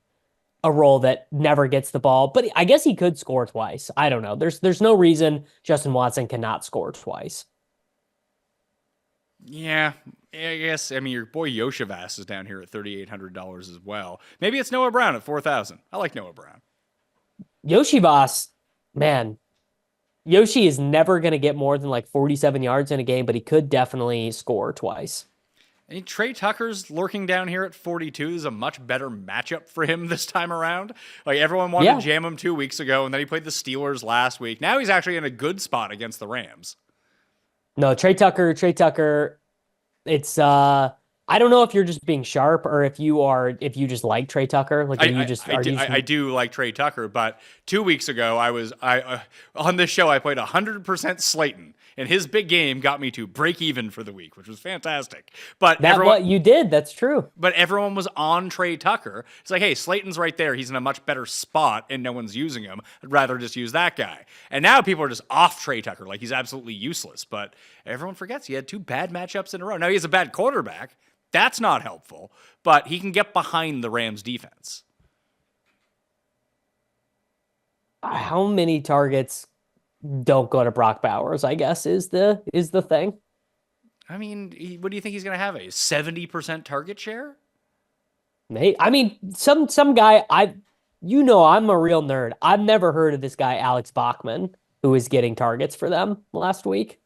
[SPEAKER 2] a role that never gets the ball, but I guess he could score twice. I don't know. There's no reason Justin Watson cannot score twice.
[SPEAKER 1] Yeah, I guess. I mean, your boy Yoshivas is down here at $3,800 as well. Maybe it's Noah Brown at $4,000. I like Noah Brown.
[SPEAKER 2] Yoshivas, man. Yoshi is never going to get more than like 47 yards in a game, but he could definitely score twice.
[SPEAKER 1] And Trey Tucker's lurking down here at 42. This is a much better matchup for him this time around. Like everyone wanted to jam him 2 weeks ago, and then he played the Steelers last week. Now he's actually in a good spot against the Rams.
[SPEAKER 2] No, Trey Tucker, it's I don't know if you're just being sharp or if you just like Trey Tucker. Like
[SPEAKER 1] I do like Trey Tucker, but 2 weeks ago I on this show I played 100% Slayton, And his big game got me to break even for the week, which was fantastic. But
[SPEAKER 2] What you did, that's true.
[SPEAKER 1] But everyone was on Trey Tucker. It's like, hey, Slayton's right there. He's in a much better spot, and no one's using him. I'd rather just use that guy. And now people are just off Trey Tucker, like he's absolutely useless. But everyone forgets he had 2 bad matchups in a row. Now he has a bad quarterback. That's not helpful. But he can get behind the Rams defense.
[SPEAKER 2] How many targets don't go to Brock Bowers, I guess, is the thing.
[SPEAKER 1] I mean, what do you think he's going to have? A 70% target share?
[SPEAKER 2] I mean, some guy, I'm a real nerd. I've never heard of this guy, Alex Bachman, who is getting targets for them last week.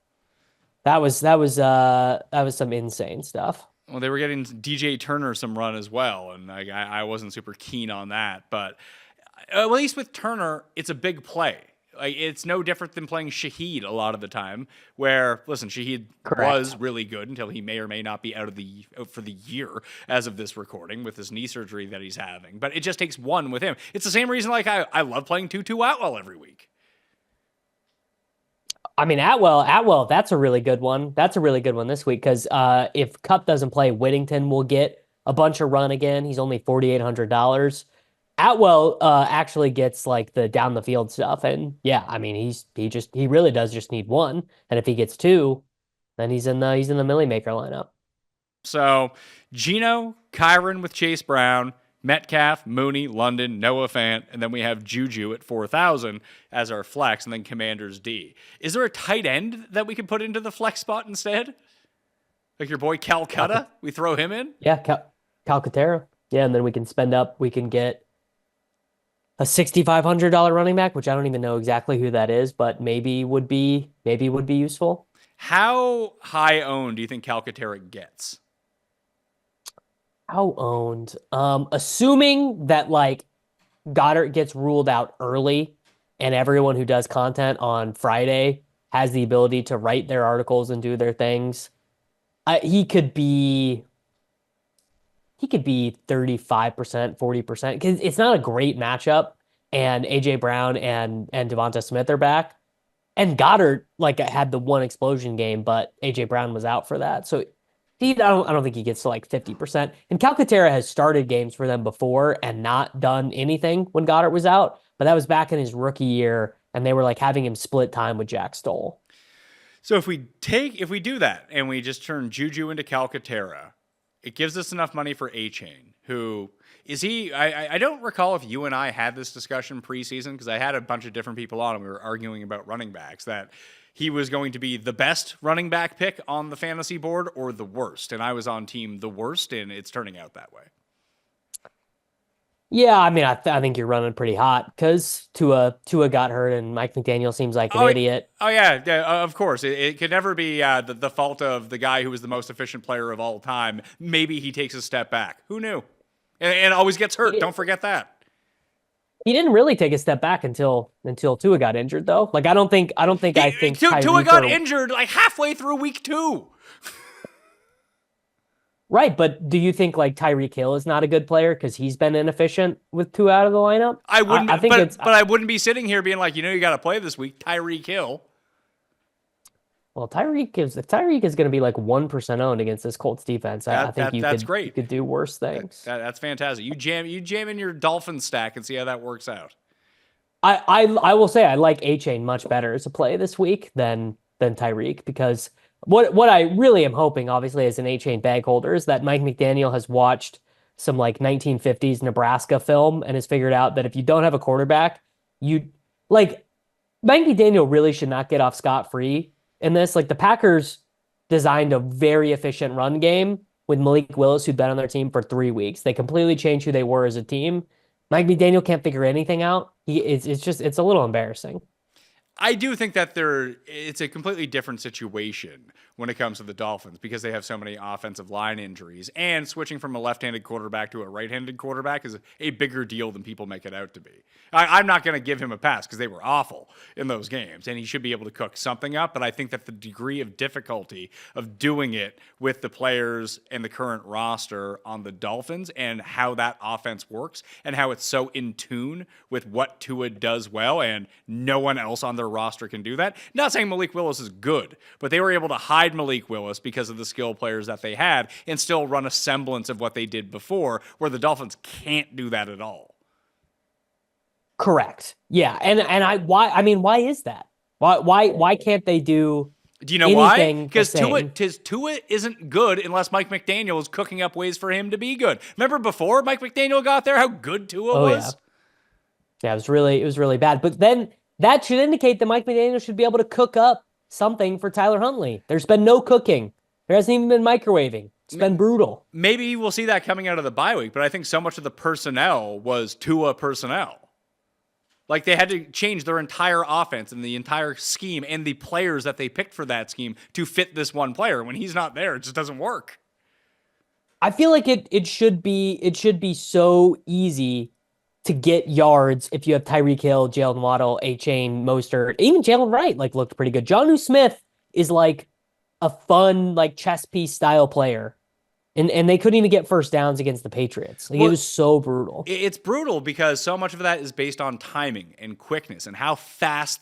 [SPEAKER 2] That was some insane stuff.
[SPEAKER 1] Well, they were getting DJ Turner some run as well, and I wasn't super keen on that. But at least with Turner, it's a big play. Like, it's no different than playing Shaheed a lot of the time, where, listen, Shaheed was really good until he may or may not be out for the year as of this recording with this knee surgery that he's having. But it just takes one with him. It's the same reason like I love playing Tutu Atwell every week.
[SPEAKER 2] I mean, Atwell, that's a really good one. That's a really good one this week because if Kupp doesn't play, Whittington will get a bunch of run again. He's only $4,800. Atwell actually gets like the down the field stuff, and yeah, I mean he really does just need one, and if he gets 2, then he's in the Millie Maker lineup.
[SPEAKER 1] So Geno, Kyron with Chase Brown, Metcalf, Mooney, London, Noah Fant, and then we have Juju at 4,000 as our flex, and then Commanders D. Is there a tight end that we could put into the flex spot instead? Like your boy Calcutta, we throw him in?
[SPEAKER 2] Yeah, Calcaterra. Yeah, and then we can spend up. We can get a $6,500 running back, which I don't even know exactly who that is, but maybe would be useful.
[SPEAKER 1] How high owned do you think Calcaterra gets?
[SPEAKER 2] How owned? Assuming that like Goddard gets ruled out early and everyone who does content on Friday has the ability to write their articles and do their things, he could be 35%, 40% because it's not a great matchup. And AJ Brown and Devonta Smith are back. And Goddard like had the one explosion game, but AJ Brown was out for that. So I don't think he gets to like 50%. And Calcaterra has started games for them before and not done anything when Goddard was out. But that was back in his rookie year, and they were like having him split time with Jack Stoll.
[SPEAKER 1] So if we do that and we just turn Juju into Calcaterra, it gives us enough money for A-Chain, who is he? I don't recall if you and I had this discussion preseason because I had a bunch of different people on and we were arguing about running backs that he was going to be the best running back pick on the fantasy board or the worst. And I was on team the worst, and it's turning out that way.
[SPEAKER 2] Yeah, I mean, I think you're running pretty hot because Tua got hurt and Mike McDaniel seems like an idiot.
[SPEAKER 1] Oh, yeah, of course. It could never be the fault of the guy who was the most efficient player of all time. Maybe he takes a step back. Who knew? And always gets hurt. Don't forget that.
[SPEAKER 2] He didn't really take a step back until Tua got injured, though. Like, I think
[SPEAKER 1] Tua got injured like halfway through week 2.
[SPEAKER 2] Right, but do you think like Tyreek Hill is not a good player because he's been inefficient with Tua out of the lineup?
[SPEAKER 1] I wouldn't. But I wouldn't be sitting here being like, you got to play this week, Tyreek Hill.
[SPEAKER 2] Well, Tyreek is going to be like 1% owned against this Colts defense. I think
[SPEAKER 1] that's great.
[SPEAKER 2] You could do worse things.
[SPEAKER 1] That's fantastic. You jam in your Dolphin stack and see how that works out.
[SPEAKER 2] I will say I like A-Chain much better as a play this week than Tyreek because what I really am hoping, obviously, as an A-Chain bag holder, is that Mike McDaniel has watched some like 1950s Nebraska film and has figured out that if you don't have a quarterback, Mike McDaniel really should not get off scot-free in this. Like the Packers designed a very efficient run game with Malik Willis, who'd been on their team for 3 weeks. They completely changed who they were as a team. Mike McDaniel can't figure anything out. It's a little embarrassing.
[SPEAKER 1] I do think that it's a completely different situation when it comes to the Dolphins because they have so many offensive line injuries, and switching from a left-handed quarterback to a right-handed quarterback is a bigger deal than people make it out to be. I'm not going to give him a pass because they were awful in those games, and he should be able to cook something up, but I think that the degree of difficulty of doing it with the players and the current roster on the Dolphins and how that offense works and how it's so in tune with what Tua does well and no one else on their other roster can do that. Not saying Malik Willis is good, but they were able to hide Malik Willis because of the skill players that they had and still run a semblance of what they did before, where the Dolphins can't do that at all.
[SPEAKER 2] Correct. Yeah. Why is that? Why can't they do
[SPEAKER 1] you know why?
[SPEAKER 2] anything
[SPEAKER 1] Because
[SPEAKER 2] the same?
[SPEAKER 1] Tua isn't good unless Mike McDaniel is cooking up ways for him to be good. Remember before Mike McDaniel got there, how good Tua was?
[SPEAKER 2] Yeah, it was really bad. But then that should indicate that Mike McDaniel should be able to cook up something for Tyler Huntley. There's been no cooking. There hasn't even been microwaving. It's been brutal.
[SPEAKER 1] Maybe we'll see that coming out of the bye week, but I think so much of the personnel was Tua personnel. Like, they had to change their entire offense and the entire scheme and the players that they picked for that scheme to fit this one player. When he's not there, it just doesn't work.
[SPEAKER 2] I feel like it should be so easy to get yards if you have Tyreek Hill, Jalen Waddle, A-Chain, Mostert, even Jalen Wright looked pretty good. Jonnu Smith is like a fun chess piece style player. And they couldn't even get first downs against the Patriots. It was so brutal.
[SPEAKER 1] It's brutal because so much of that is based on timing and quickness and how fast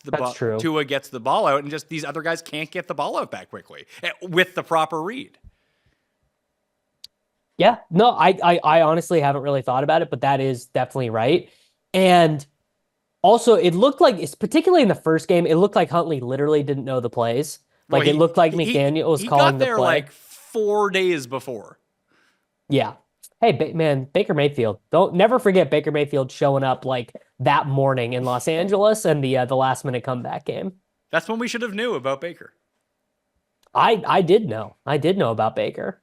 [SPEAKER 1] Tua gets the ball out, and just these other guys can't get the ball out that quickly with the proper read.
[SPEAKER 2] Yeah, no, I honestly haven't really thought about it, but that is definitely right. And also, it looked like, particularly in the first game, it looked like Huntley literally didn't know the plays. It looked like McDaniel was calling the play.
[SPEAKER 1] He got there 4 days before.
[SPEAKER 2] Yeah. Hey, man, Baker Mayfield. Don't never forget Baker Mayfield showing up that morning in Los Angeles and the last minute comeback game.
[SPEAKER 1] That's when we should have knew about Baker.
[SPEAKER 2] I did know. I did know about Baker.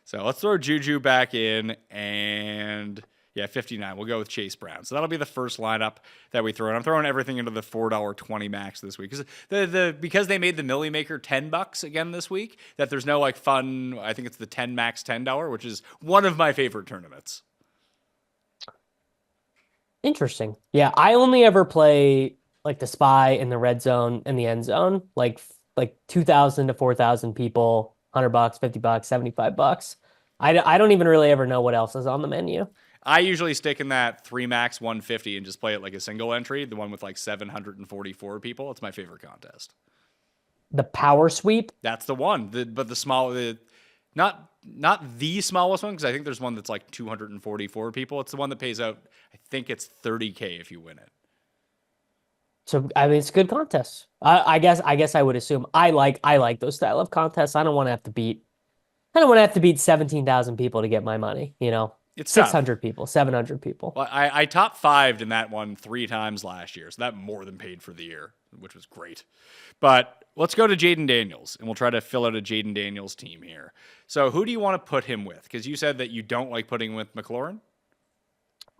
[SPEAKER 1] So let's throw Juju back in, and 59. We'll go with Chase Brown. So that'll be the first lineup that we throw in. I'm throwing everything into the $4.20 max this week because they made the Millie Maker $10 again this week. That there's no fun. I think it's the 10 max $10, which is one of my favorite tournaments.
[SPEAKER 2] Interesting. Yeah, I only ever play the spy in the red zone and the end zone, like 2,000 to 4,000 people, $100, $50, $75. I don't even really ever know what else is on the menu.
[SPEAKER 1] I usually stick in that 3 max 150 and just play it like a single entry, the one with 744 people. It's my favorite contest.
[SPEAKER 2] The power sweep?
[SPEAKER 1] That's the one. Not the smallest one, because I think there's one that's 244 people. It's the one that pays out, I think it's $30K if you win it.
[SPEAKER 2] So it's a good contest. I guess I would assume I like those style of contests. I don't want to have to beat 17,000 people to get my money, It's 600 people, 700 people.
[SPEAKER 1] Well, I top 5'd in that one 3 times last year, so that more than paid for the year, which was great. But let's go to Jaden Daniels, and we'll try to fill out a Jaden Daniels team here. So who do you want to put him with? Because you said that you don't like putting him with McLaurin.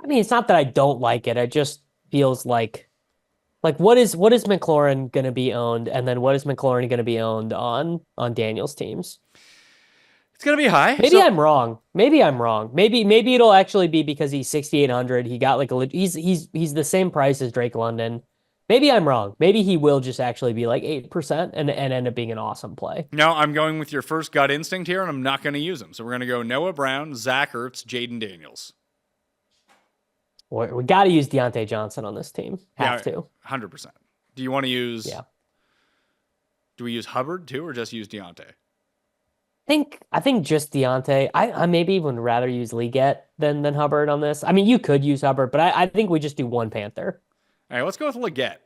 [SPEAKER 2] It's not that I don't like it. It just feels like what is McLaurin going to be owned, and then what is McLaurin going to be owned on Daniels teams?
[SPEAKER 1] It's going to be high.
[SPEAKER 2] Maybe I'm wrong. Maybe it'll actually be because he's 6,800. He got he's the same price as Drake London. Maybe I'm wrong. Maybe he will just actually be 8% and end up being an awesome play.
[SPEAKER 1] No, I'm going with your first gut instinct here, and I'm not going to use him. So we're going to go Noah Brown, Zach Ertz, Jaden Daniels.
[SPEAKER 2] We got to use Deontay Johnson on this team. Have to.
[SPEAKER 1] 100%. Do you want to use...
[SPEAKER 2] Yeah.
[SPEAKER 1] Do we use Hubbard too, or just use Deontay?
[SPEAKER 2] I think just Deontay. I maybe even rather use Leggett than Hubbard on this. You could use Hubbard, but I think we just do one Panther.
[SPEAKER 1] All right, let's go with Leggett.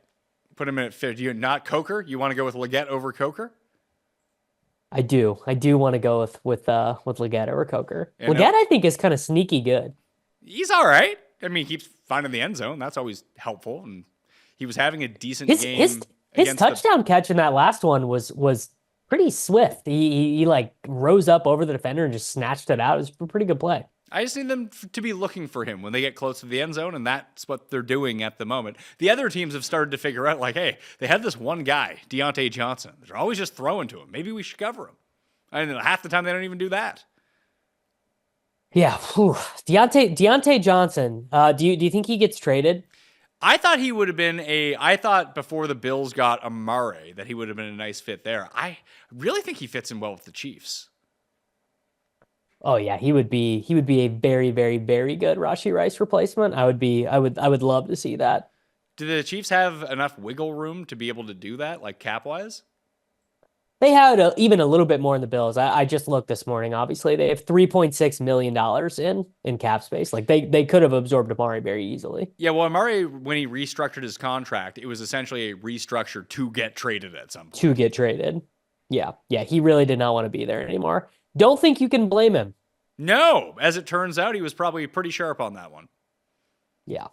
[SPEAKER 1] Put him in at 50. Do you not Coker? You want to go with Leggett over Coker?
[SPEAKER 2] I do want to go with Leggett over Coker. Leggett, I think, is kind of sneaky good.
[SPEAKER 1] He's all right. He keeps finding the end zone. That's always helpful. And he was having a decent game.
[SPEAKER 2] His touchdown catch in that last one was pretty swift. He rose up over the defender and just snatched it out. It was a pretty good play.
[SPEAKER 1] I just need them to be looking for him when they get close to the end zone, and that's what they're doing at the moment. The other teams have started to figure out, hey, they have this one guy, Deontay Johnson. They're always just throwing to him. Maybe we should cover him. Half the time they don't even do that.
[SPEAKER 2] Yeah, Deontay Johnson. Do you think he gets traded?
[SPEAKER 1] I thought he would have been I thought before the Bills got Amare that he would have been a nice fit there. I really think he fits in well with the Chiefs.
[SPEAKER 2] Oh yeah, he would be a very, very, very good Rashee Rice replacement. I would love to see that.
[SPEAKER 1] Do the Chiefs have enough wiggle room to be able to do that, like cap-wise?
[SPEAKER 2] They had even a little bit more in the Bills. I just looked this morning. Obviously, they have $3.6 million in cap space. Like they could have absorbed Amari very easily.
[SPEAKER 1] Yeah, well, Amari, when he restructured his contract, it was essentially a restructure to get traded at some point.
[SPEAKER 2] To get traded. Yeah. He really did not want to be there anymore. Don't think you can blame him.
[SPEAKER 1] No, as it turns out, he was probably pretty sharp on that one.
[SPEAKER 2] Yeah.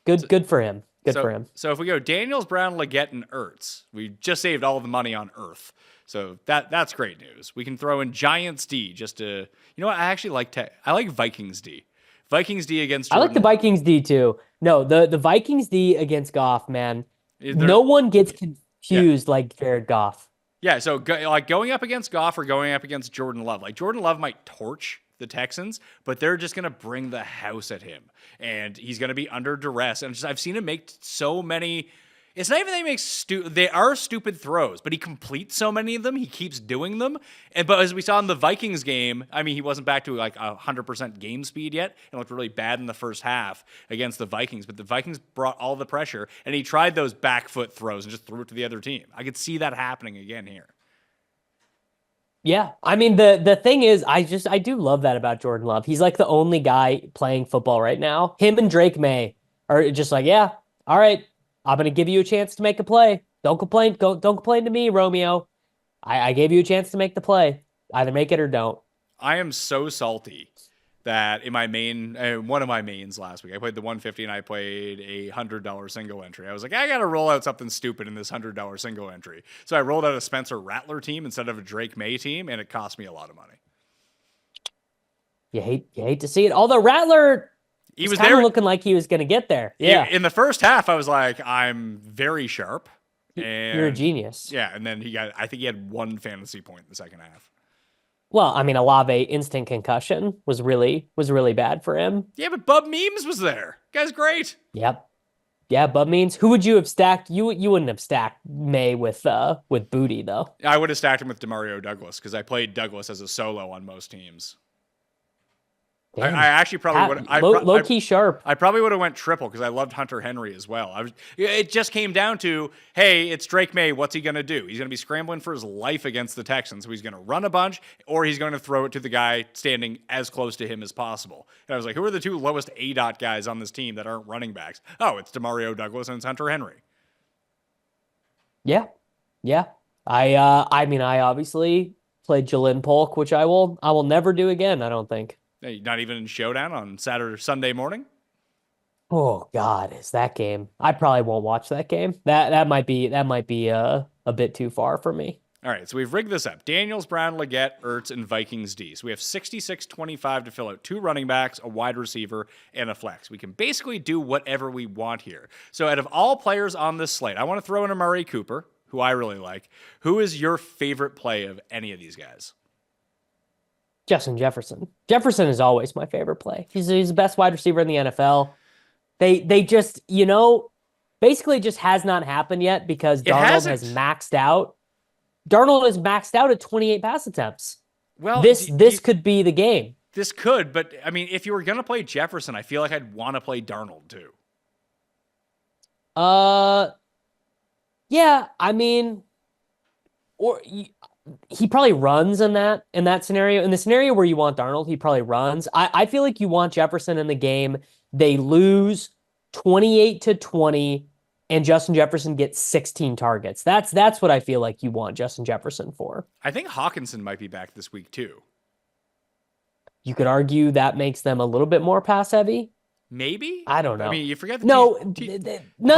[SPEAKER 2] Good for him. Good for him.
[SPEAKER 1] So if we go Daniels, Brown, Leggett, and Ertz, we just saved all of the money on Earth. So that's great news. We can throw in Giants D just to, you know what? I actually I like Vikings D. Vikings D against Jordan.
[SPEAKER 2] I like the Vikings D too. No, the Vikings D against Goff, man. No one gets confused like Jared Goff.
[SPEAKER 1] Yeah, so going up against Goff or going up against Jordan Love. Like Jordan Love might torch the Texans, but they're just going to bring the house at him. And he's going to be under duress. And I've seen him make so many... It's not even that he makes they are stupid throws, but he completes so many of them. He keeps doing them. But as we saw in the Vikings game, I mean, he wasn't back to like 100% game speed yet. It looked really bad in the first half against the Vikings. But the Vikings brought all the pressure, and he tried those back foot throws and just threw it to the other team. I could see that happening again here.
[SPEAKER 2] Yeah, I mean the thing is, I do love that about Jordan Love. He's like the only guy playing football right now. Him and Drake May are just like, yeah, all right. I'm going to give you a chance to make a play. Don't complain. Don't complain to me, Romeo. I gave you a chance to make the play. Either make it or don't.
[SPEAKER 1] I am so salty that in my main, one of my mains last week, I played the 150 and I played a $100 single entry. I was like, I got to roll out something stupid in this $100 single entry. So I rolled out a Spencer Rattler team instead of a Drake May team, and it cost me a lot of money.
[SPEAKER 2] You hate to see it. Although Rattler...
[SPEAKER 1] He was
[SPEAKER 2] there,
[SPEAKER 1] there
[SPEAKER 2] looking like he was going to get there. Yeah.
[SPEAKER 1] In the first half, I was like, I'm very sharp. And
[SPEAKER 2] you're a genius.
[SPEAKER 1] Yeah, and then I think he had one fantasy point in the second half.
[SPEAKER 2] Well, I mean, Olave instant concussion was really bad for him.
[SPEAKER 1] Yeah, but Bub Memes was there. Guy's great.
[SPEAKER 2] Yep. Yeah, Bub Memes. Who would you have stacked? You wouldn't have stacked May with Booty though.
[SPEAKER 1] I would have stacked him with Demario Douglas because I played Douglas as a solo on most teams. I actually probably would.
[SPEAKER 2] Low key sharp.
[SPEAKER 1] I probably would have went triple because I loved Hunter Henry as well. It just came down to, hey, it's Drake May. What's he going to do? He's going to be scrambling for his life against the Texans. So he's going to run a bunch, or he's going to throw it to the guy standing as close to him as possible. And I was like, who are the two lowest ADOT guys on this team that aren't running backs? Oh, it's Demario Douglas and it's Hunter Henry.
[SPEAKER 2] Yeah. I mean, I obviously played Jalen Polk, which I will never do again. I don't think.
[SPEAKER 1] Not even in Showdown on Sunday morning?
[SPEAKER 2] Oh God, is that game? I probably won't watch that game. That might be a bit too far for me.
[SPEAKER 1] All right, so we've rigged this up. Daniels, Brown, Leggett, Ertz, and Vikings D. So we have 66-25 to fill out 2 running backs, a wide receiver, and a flex. We can basically do whatever we want here. So out of all players on this slate, I want to throw in Amari Cooper, who I really like. Who is your favorite play of any of these guys?
[SPEAKER 2] Justin Jefferson. Jefferson is always my favorite play. He's the best wide receiver in the NFL. They just, basically just has not happened yet because Darnold has maxed out. Darnold is maxed out at 28 pass attempts.
[SPEAKER 1] Well,
[SPEAKER 2] this could be the game.
[SPEAKER 1] This could, but I mean, if you were going to play Jefferson, I feel like I'd want to play Darnold too.
[SPEAKER 2] Yeah, I mean, he probably runs in that scenario. In the scenario where you want Darnold, he probably runs. I feel like you want Jefferson in the game. They lose 28-20, and Justin Jefferson gets 16 targets. That's what I feel like you want Justin Jefferson for.
[SPEAKER 1] I think Hawkinson might be back this week too.
[SPEAKER 2] You could argue that makes them a little bit more pass heavy.
[SPEAKER 1] Maybe?
[SPEAKER 2] I don't know.
[SPEAKER 1] I mean, you forget
[SPEAKER 2] none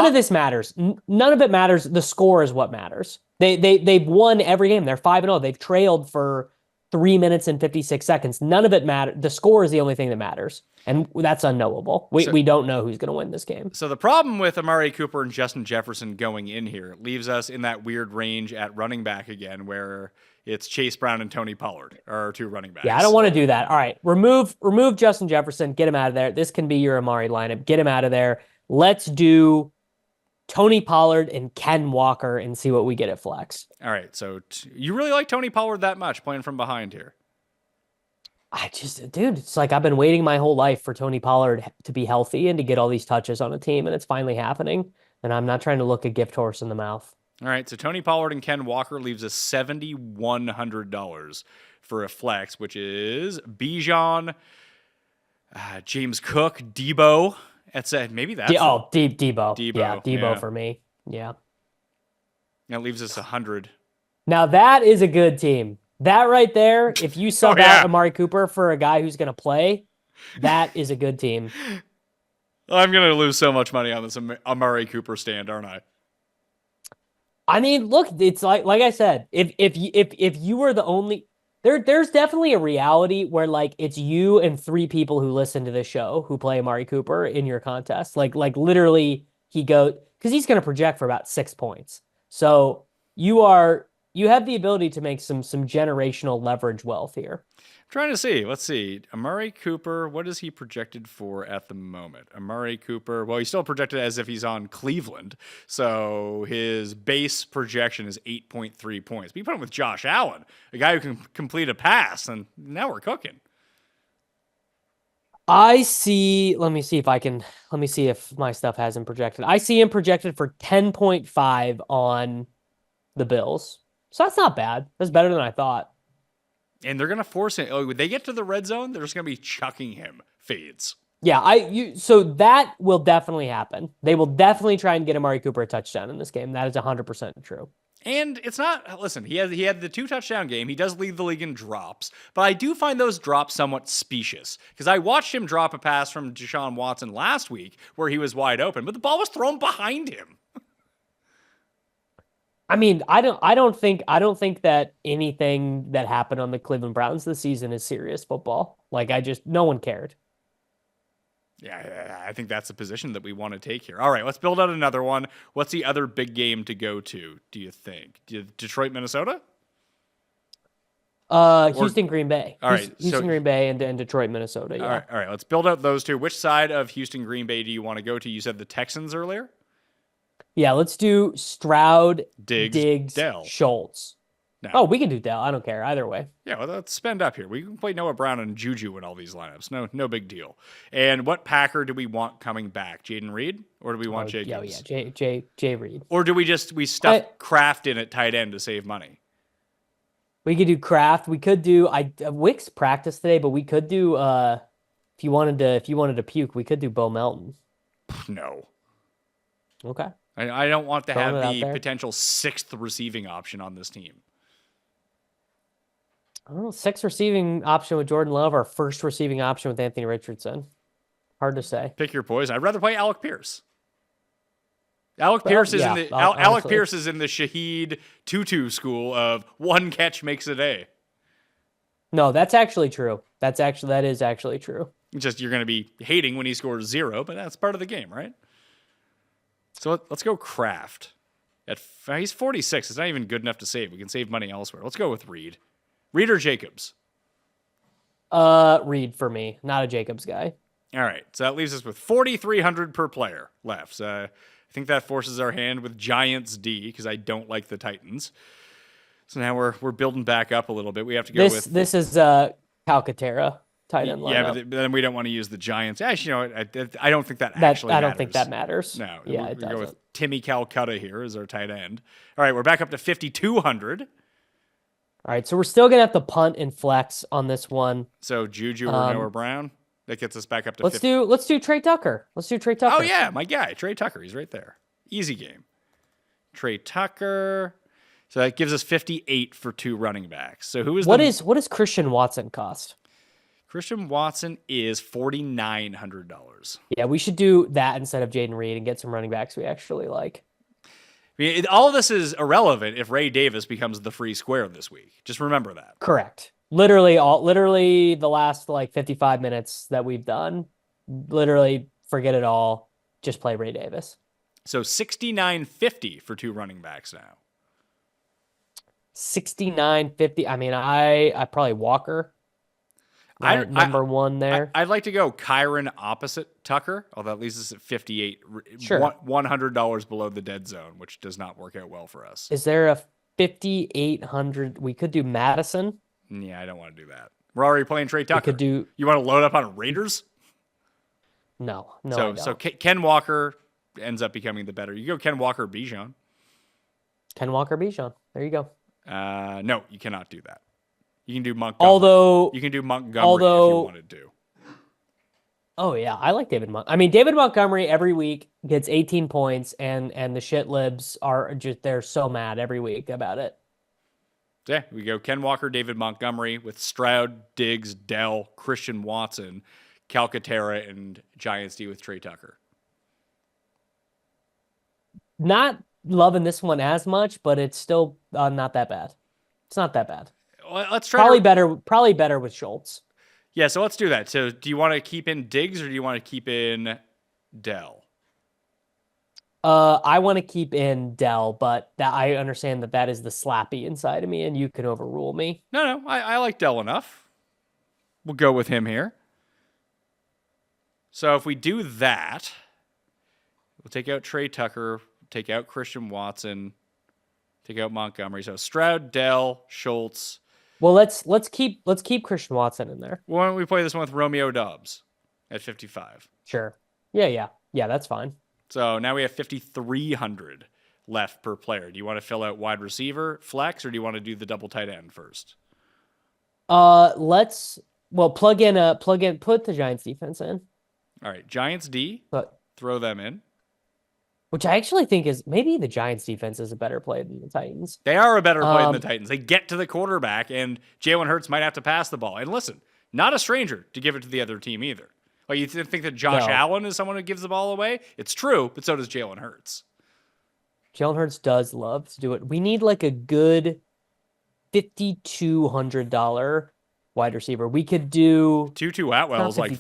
[SPEAKER 2] of this matters. None of it matters. The score is what matters. They've won every game. They're 5-0. They've trailed for 3 minutes and 56 seconds. None of it matters. The score is the only thing that matters. And that's unknowable. We don't know who's going to win this game.
[SPEAKER 1] So the problem with Amari Cooper and Justin Jefferson going in here leaves us in that weird range at running back again where it's Chase Brown and Tony Pollard are our 2 running backs.
[SPEAKER 2] Yeah, I don't want to do that. All right, remove Justin Jefferson. Get him out of there. This can be your Amari lineup. Get him out of there. Let's do Tony Pollard and Ken Walker and see what we get at flex.
[SPEAKER 1] All right, so you really like Tony Pollard that much playing from behind here?
[SPEAKER 2] Dude, it's like I've been waiting my whole life for Tony Pollard to be healthy and to get all these touches on a team, and it's finally happening. and I'm not trying to look a gift horse in the mouth.
[SPEAKER 1] All right, so Tony Pollard and Ken Walker leaves us $7,100 for a flex, which is Bijan, James Cook, Debo. That's maybe that's
[SPEAKER 2] Debo.
[SPEAKER 1] Debo,
[SPEAKER 2] Yeah, Debo
[SPEAKER 1] yeah.
[SPEAKER 2] for me. Yeah.
[SPEAKER 1] That leaves us 100.
[SPEAKER 2] Now that is a good team. That right there, if you sub
[SPEAKER 1] yeah.
[SPEAKER 2] out Amari Cooper for a guy who's going to play, that is a good team.
[SPEAKER 1] I'm going to lose so much money on this Amari Cooper stand, aren't I?
[SPEAKER 2] I mean, look, it's like I said, if you were the only there's definitely a reality where like it's you and 3 people who listen to this show who play Amari Cooper in your contest. Like literally he goes because he's going to project for about 6 points. So you have the ability to make some generational leverage wealth here.
[SPEAKER 1] I'm trying to see. Let's see. Amari Cooper, what is he projected for at the moment? Amari Cooper, well, he's still projected as if he's on Cleveland. So his base projection is 8.3 points. But you put him with Josh Allen, a guy who can complete a pass, and now we're cooking.
[SPEAKER 2] Let me see if my stuff has him projected. I see him projected for 10.5 on the Bills. So that's not bad. That's better than I thought.
[SPEAKER 1] And they're going to force him. When they get to the red zone, they're just going to be chucking him fades.
[SPEAKER 2] Yeah, so that will definitely happen. They will definitely try and get Amari Cooper a touchdown in this game. That is 100% true.
[SPEAKER 1] And it's not, listen, he had the 2 touchdown game. He does lead the league in drops, but I do find those drops somewhat specious because I watched him drop a pass from Deshaun Watson last week where he was wide open, but the ball was thrown behind him.
[SPEAKER 2] I mean, I don't think that anything that happened on the Cleveland Browns this season is serious football. Like no one cared.
[SPEAKER 1] Yeah, I think that's the position that we want to take here. All right, let's build out another one. What's the other big game to go to, do you think? Detroit, Minnesota?
[SPEAKER 2] Houston, Green Bay.
[SPEAKER 1] All right,
[SPEAKER 2] Houston, Green Bay, and Detroit, Minnesota. Yeah.
[SPEAKER 1] All right, let's build out those two. Which side of Houston, Green Bay do you want to go to? You said the Texans earlier?
[SPEAKER 2] Yeah, let's do Stroud,
[SPEAKER 1] Diggs, Dell.
[SPEAKER 2] Schultz.
[SPEAKER 1] No.
[SPEAKER 2] Oh, we can do Dell. I don't care either way.
[SPEAKER 1] Yeah, well, let's spend up here. We can play Noah Brown and Juju in all these lineups. No big deal. And what Packer do we want coming back? Jaden Reed? Or do we want Jacobs?
[SPEAKER 2] Oh, yeah, Jay Reed.
[SPEAKER 1] Or do we stuff Kraft in at tight end to save money?
[SPEAKER 2] We could do Kraft. We could do Wick's practice today, but we could do if you wanted to puke, we could do Bo Melton.
[SPEAKER 1] No.
[SPEAKER 2] Okay.
[SPEAKER 1] I don't want to
[SPEAKER 2] Throwing
[SPEAKER 1] have
[SPEAKER 2] it
[SPEAKER 1] the
[SPEAKER 2] out there.
[SPEAKER 1] potential 6th receiving option on this team.
[SPEAKER 2] I don't know, 6th receiving option with Jordan Love or 1st receiving option with Anthony Richardson. Hard to say.
[SPEAKER 1] Pick your poison. I'd rather play Alec Pierce. Alec Pierce is
[SPEAKER 2] honestly.
[SPEAKER 1] in the Shaheed Tutu school of 1 catch makes a day.
[SPEAKER 2] No, that's actually true. That is actually true.
[SPEAKER 1] Just you're going to be hating when he scores 0, but that's part of the game, right? So let's go Kraft. He's 46. It's not even good enough to save. We can save money elsewhere. Let's go with Reed. Reed or Jacobs?
[SPEAKER 2] Reed for me. Not a Jacobs guy.
[SPEAKER 1] All right. So that leaves us with $4,300 per player left. So I think that forces our hand with Giants D because I don't like the Titans. So now we're building back up a little bit. We have to go with
[SPEAKER 2] this is Calcaterra tight end lineup.
[SPEAKER 1] Yeah, but then we don't want to use the Giants. Actually, I don't think that actually matters.
[SPEAKER 2] I don't think that matters.
[SPEAKER 1] No.
[SPEAKER 2] Yeah,
[SPEAKER 1] we go with Timmy Calcutta here as our tight end. All right, we're back up to 5,200.
[SPEAKER 2] All right, so we're still gonna have to punt and flex on this one.
[SPEAKER 1] So Juju or Noah Brown, that gets us back up to.
[SPEAKER 2] Let's do Trey Tucker.
[SPEAKER 1] Oh yeah, my guy Trey Tucker. He's right there. Easy game. Trey Tucker. So that gives us 58 for 2 running backs. So what
[SPEAKER 2] does Christian Watson cost?
[SPEAKER 1] Christian Watson is $4,900.
[SPEAKER 2] Yeah, we should do that instead of Jaden Reed and get some running backs we actually like.
[SPEAKER 1] I mean, all of this is irrelevant if Ray Davis becomes the free square this week. Just remember that.
[SPEAKER 2] Correct. Literally the last 55 minutes that we've done, literally forget it all. Just play Ray Davis.
[SPEAKER 1] So $69.50 for 2 running backs now.
[SPEAKER 2] $69.50. I mean, I probably Walker. Number 1 there.
[SPEAKER 1] I'd like to go Kyron opposite Tucker, although that leaves us at 58.
[SPEAKER 2] Sure.
[SPEAKER 1] $100 below the dead zone, which does not work out well for us.
[SPEAKER 2] Is there a 5,800? We could do Madison.
[SPEAKER 1] Yeah, I don't want to do that. We're already playing Trey Tucker.
[SPEAKER 2] We could do.
[SPEAKER 1] You want to load up on Raiders?
[SPEAKER 2] No.
[SPEAKER 1] So Ken Walker, ends up becoming the better. You go Ken Walker, Bijan.
[SPEAKER 2] Ken Walker, Bijan. There you go.
[SPEAKER 1] No, you cannot do that. You can do Montgomery.
[SPEAKER 2] Although
[SPEAKER 1] you can do Montgomery if you wanted to.
[SPEAKER 2] Oh yeah, I like David David Montgomery every week gets 18 points, and the shit libs are just they're so mad every week about it.
[SPEAKER 1] Yeah, we go Ken Walker, David Montgomery with Stroud, Diggs, Dell, Christian Watson, Calcaterra, and Giants D with Trey Tucker.
[SPEAKER 2] Not loving this one as much, but it's still not that bad. It's not that bad.
[SPEAKER 1] Well, let's try
[SPEAKER 2] Probably better with Schultz.
[SPEAKER 1] Yeah, so let's do that. So do you want to keep in Diggs or do you want to keep in Dell?
[SPEAKER 2] I want to keep in Dell, but I understand that is the slappy inside of me, and you can overrule me.
[SPEAKER 1] No, I like Dell enough. We'll go with him here. So if we do that, we'll take out Trey Tucker, take out Christian Watson, take out Montgomery. So Stroud, Dell, Schultz.
[SPEAKER 2] Well, let's keep Christian Watson in there.
[SPEAKER 1] Why don't we play this one with Romeo Doubs at 55?
[SPEAKER 2] Sure. Yeah, that's fine.
[SPEAKER 1] So now we have 5,300 left per player. Do you want to fill out wide receiver, flex, or do you want to do the double tight end first?
[SPEAKER 2] Put the Giants defense in.
[SPEAKER 1] All right, Giants D, throw them in.
[SPEAKER 2] Which I actually think is maybe the Giants defense is a better play than the Titans.
[SPEAKER 1] They are a better play than the Titans. They get to the quarterback, and Jalen Hurts might have to pass the ball. And listen, not a stranger to give it to the other team either. Like, you think that Josh Allen is someone who gives the ball away? It's true, but so does Jalen Hurts.
[SPEAKER 2] Jalen Hurts does love to do it. We need like a good $5,200 wide receiver. We could do
[SPEAKER 1] Tutu Atwell is like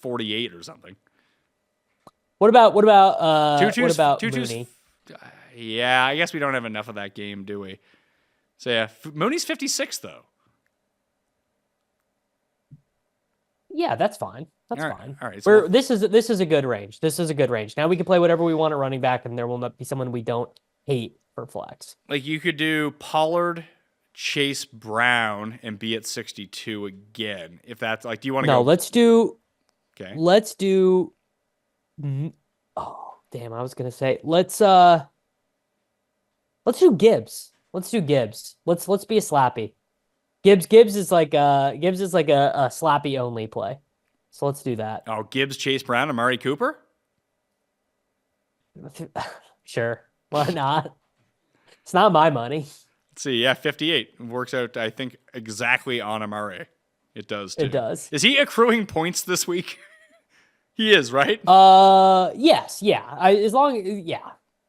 [SPEAKER 1] 48 or something.
[SPEAKER 2] What about
[SPEAKER 1] Tutu's,
[SPEAKER 2] Mooney?
[SPEAKER 1] Yeah, I guess we don't have enough of that game, do we? So yeah, Mooney's 56 though.
[SPEAKER 2] Yeah, that's fine. That's fine.
[SPEAKER 1] All right. So
[SPEAKER 2] this is a good range. This is a good range. Now we can play whatever we want at running back, and there will not be someone we don't hate for flex.
[SPEAKER 1] Like you could do Pollard, Chase Brown, and be at 62 again. If that's like, do you want to go?
[SPEAKER 2] No, let's do.
[SPEAKER 1] Okay.
[SPEAKER 2] Let's do. Oh damn! I was gonna say let's do Gibbs. Let's do Gibbs. Let's be a slappy. Gibbs is like a slappy only play. So let's do that.
[SPEAKER 1] Oh, Gibbs, Chase Brown, Amari Cooper?
[SPEAKER 2] Sure. Why not? It's not my money.
[SPEAKER 1] Let's see. Yeah, 58. It works out, I think, exactly on Amari. It does, too.
[SPEAKER 2] It does.
[SPEAKER 1] Is he accruing points this week? He is, right?
[SPEAKER 2] Yes. Yeah.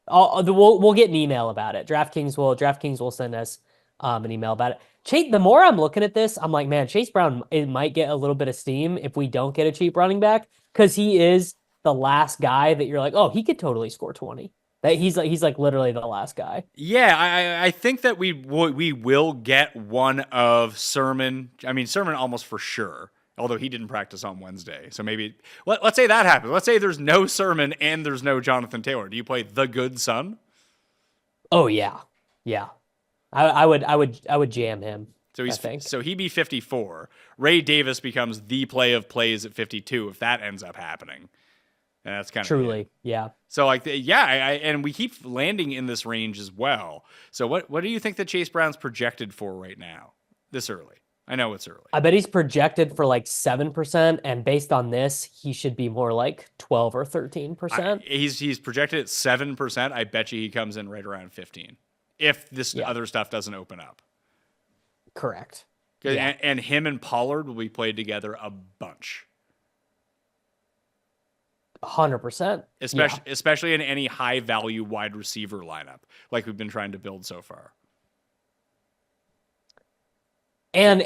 [SPEAKER 2] We'll get an email about it. DraftKings will send us an email about it. The more I'm looking at this, I'm like, man, Chase Brown, it might get a little bit of steam if we don't get a cheap running back, because he is the last guy that you're like, oh, he could totally score 20. That he's like literally the last guy.
[SPEAKER 1] Yeah, I think that we will get one of Sermon. I mean, Sermon almost for sure, although he didn't practice on Wednesday. So maybe let's say that happens. Let's say there's no Sermon and there's no Jonathan Taylor. Do you play the good son?
[SPEAKER 2] Oh yeah. I would jam him.
[SPEAKER 1] So he'd be 54. Ray Davis becomes the play of plays at 52 if that ends up happening. And that's kind of
[SPEAKER 2] truly, yeah.
[SPEAKER 1] So and we keep landing in this range as well. So what do you think that Chase Brown's projected for right now, this early? I know it's early.
[SPEAKER 2] I bet he's projected for like 7%, and based on this, he should be more like 12 or 13%.
[SPEAKER 1] He's projected at 7%. I bet you he comes in right around 15 if this other stuff doesn't open up.
[SPEAKER 2] Correct.
[SPEAKER 1] Yeah. And him and Pollard will be played together a bunch.
[SPEAKER 2] 100%.
[SPEAKER 1] Especially in any high value wide receiver lineup like we've been trying to build so far.
[SPEAKER 2] And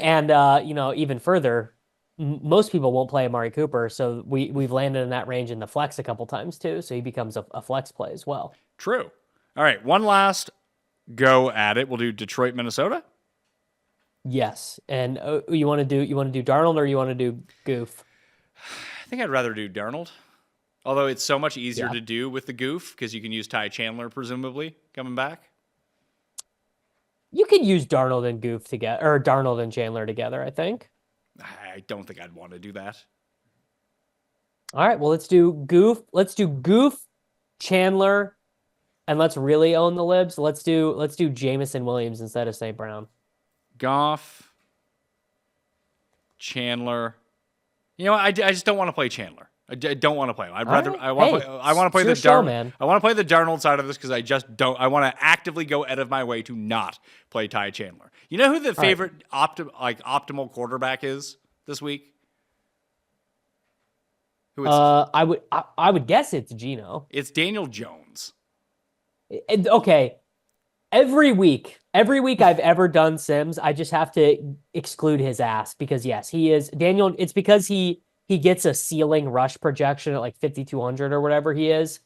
[SPEAKER 2] even further, most people won't play Amari Cooper, so we've landed in that range in the flex a couple times too, so he becomes a flex play as well.
[SPEAKER 1] True. All right, one last go at it. We'll do Detroit, Minnesota.
[SPEAKER 2] Yes, and you want to do Darnold or you want to do Goof?
[SPEAKER 1] I think I'd rather do Darnold. Although it's so much easier to do with the Goof because you can use Ty Chandler presumably coming back.
[SPEAKER 2] You could use Darnold and Goof together, or Darnold and Chandler together, I think.
[SPEAKER 1] I don't think I'd want to do that.
[SPEAKER 2] All right, well, let's do Goof. Let's do Goof, Chandler, and let's really own the libs. Let's do Jamison Williams instead of St. Brown.
[SPEAKER 1] Goff, Chandler. You know what? I just don't want to play Chandler. I don't want to play him. I'd rather.
[SPEAKER 2] Right.
[SPEAKER 1] I want to
[SPEAKER 2] Hey,
[SPEAKER 1] play. I want to play the
[SPEAKER 2] it's your show,
[SPEAKER 1] Darnold.
[SPEAKER 2] man.
[SPEAKER 1] I want to play the Darnold side of this because I just don't. I want to actively go out of my way to not play Ty Chandler. You know who the favorite optimal quarterback is this week? Who it's,
[SPEAKER 2] I would guess it's Geno.
[SPEAKER 1] it's Daniel Jones.
[SPEAKER 2] Okay. Every week I've ever done Sims, I just have to exclude his ass because yes, he is Daniel. It's because he gets a ceiling rush projection at like 5,200 or whatever he is.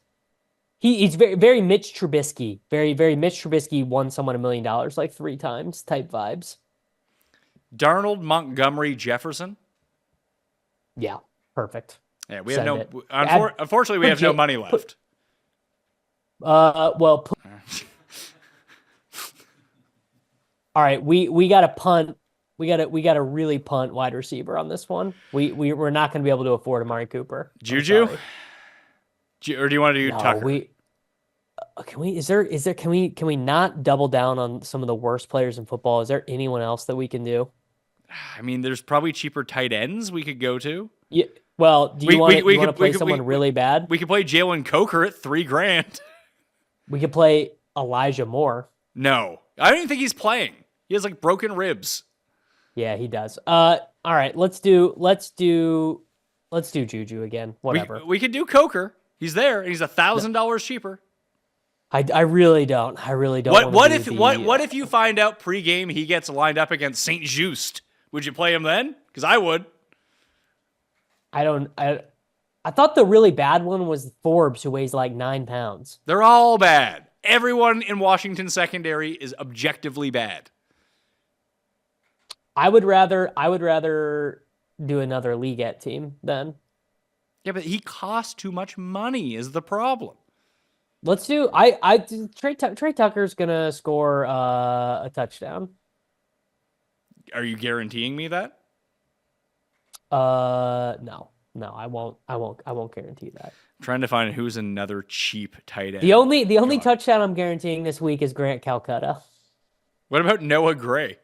[SPEAKER 2] He's very, very Mitch Trubisky, very, very Mitch Trubisky won someone $1 million like 3 times type vibes.
[SPEAKER 1] Darnold, Montgomery, Jefferson.
[SPEAKER 2] Yeah, perfect.
[SPEAKER 1] Yeah, we
[SPEAKER 2] Send
[SPEAKER 1] have
[SPEAKER 2] it.
[SPEAKER 1] unfortunately, we have no money left.
[SPEAKER 2] Well, all right, we got to punt. We got to really punt wide receiver on this one. We're not going to be able to afford Amari Cooper.
[SPEAKER 1] Juju? Or do you want to do
[SPEAKER 2] No,
[SPEAKER 1] Tucker?
[SPEAKER 2] Can we not double down on some of the worst players in football? Is there anyone else that we can do?
[SPEAKER 1] I mean, there's probably cheaper tight ends we could go to.
[SPEAKER 2] Yeah. Well, do you want to play someone really bad?
[SPEAKER 1] We could play Jalen Coker at $3,000.
[SPEAKER 2] We could play Elijah Moore.
[SPEAKER 1] No, I don't even think he's playing. He has like broken ribs.
[SPEAKER 2] Yeah, he does. All right, let's do Juju again. Whatever.
[SPEAKER 1] We could do Coker. He's there, and he's $1,000 cheaper.
[SPEAKER 2] I really don't.
[SPEAKER 1] What if you find out pregame he gets lined up against St. Just? Would you play him then? Because I would.
[SPEAKER 2] I thought the really bad one was Forbes, who weighs like 9 pounds.
[SPEAKER 1] They're all bad. Everyone in Washington secondary is objectively bad.
[SPEAKER 2] I would rather do another Leaguette team then.
[SPEAKER 1] Yeah, but he costs too much money is the problem.
[SPEAKER 2] Let's do Trey Tucker's gonna score a touchdown.
[SPEAKER 1] Are you guaranteeing me that?
[SPEAKER 2] No, I won't guarantee that.
[SPEAKER 1] I'm trying to find who's another cheap tight end.
[SPEAKER 2] The only touchdown I'm guaranteeing this week is Grant Calcutta.
[SPEAKER 1] What about Noah Gray?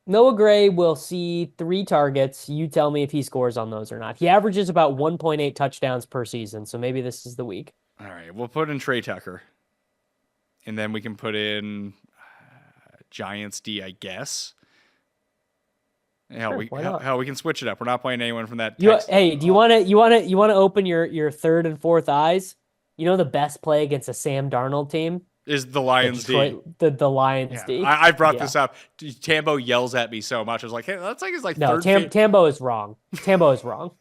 [SPEAKER 2] Noah Gray will see 3 targets. You tell me if he scores on those or not. He averages about 1.8 touchdowns per season, so maybe this is the week.
[SPEAKER 1] All right, we'll put in Trey Tucker. And then we can put in Giants D, I guess. Hell,
[SPEAKER 2] Sure,
[SPEAKER 1] we can switch it up. We're not playing anyone from that.
[SPEAKER 2] Hey, do you want to open your third and fourth eyes? You know the best play against a Sam Darnold team
[SPEAKER 1] is the Lions D.
[SPEAKER 2] The Lions D.
[SPEAKER 1] I brought this up. Tambo yells at me so much. I was like, hey, that's like his like
[SPEAKER 2] no.
[SPEAKER 1] third.
[SPEAKER 2] Tambo is wrong. Tambo is wrong.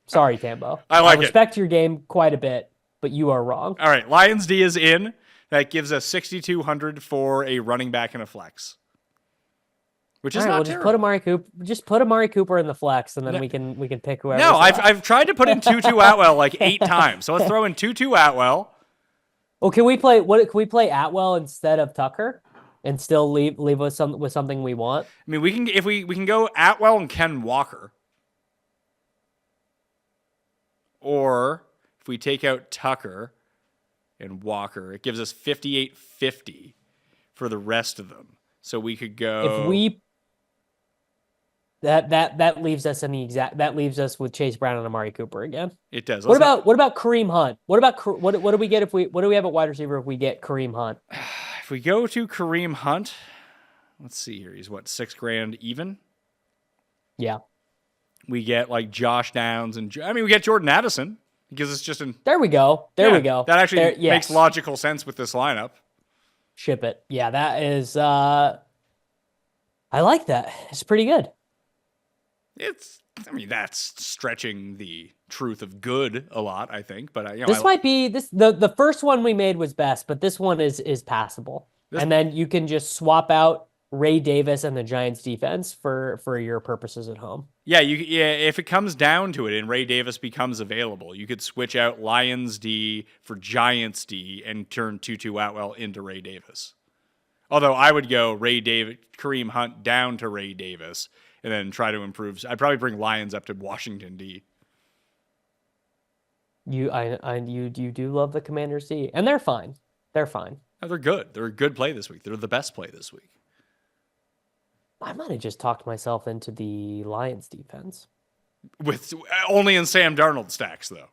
[SPEAKER 2] Sorry, Tambo.
[SPEAKER 1] I
[SPEAKER 2] respect your game quite a bit, but you are wrong.
[SPEAKER 1] All right, Lions D is in. That gives us 6,200 for a running back and a flex, which is not terrible.
[SPEAKER 2] Just put Amari Cooper in the flex, and then we can pick whoever.
[SPEAKER 1] No, I've tried to put in Tutu Atwell like 8 times. So let's throw in Tutu Atwell.
[SPEAKER 2] Well, can we play Atwell instead of Tucker, and still leave us with something we want?
[SPEAKER 1] I mean, we can go Atwell and Ken Walker, or if we take out Tucker and Walker, it gives us 5850 for the rest of them. So we could go.
[SPEAKER 2] If we that leaves us with Chase Brown and Amari Cooper again.
[SPEAKER 1] It does.
[SPEAKER 2] What about Kareem Hunt? What do we get what do we have at wide receiver if we get Kareem Hunt?
[SPEAKER 1] If we go to Kareem Hunt, let's see here. He's what, $6,000 even?
[SPEAKER 2] Yeah.
[SPEAKER 1] We get like Josh Downs and we get Jordan Addison. Because it's just
[SPEAKER 2] There we go. We go.
[SPEAKER 1] That actually makes logical sense with this lineup.
[SPEAKER 2] Ship it. Yeah, that is I like that. It's pretty good.
[SPEAKER 1] That's stretching the truth of good a lot, I think. But
[SPEAKER 2] this might be the first one we made was best, but this one is passable. And then you can just swap out Ray Davis and the Giants defense for your purposes at home.
[SPEAKER 1] Yeah, if it comes down to it and Ray Davis becomes available, you could switch out Lions D for Giants D and turn Tutu Atwell into Ray Davis. Although I would go Kareem Hunt down to Ray Davis and then try to improve. I'd probably bring Lions up to Washington D.
[SPEAKER 2] You do love the Commanders D, and they're fine. They're fine.
[SPEAKER 1] No, they're good. They're a good play this week. They're the best play this week.
[SPEAKER 2] I might have just talked myself into the Lions defense.
[SPEAKER 1] With only in Sam Darnold stacks, though.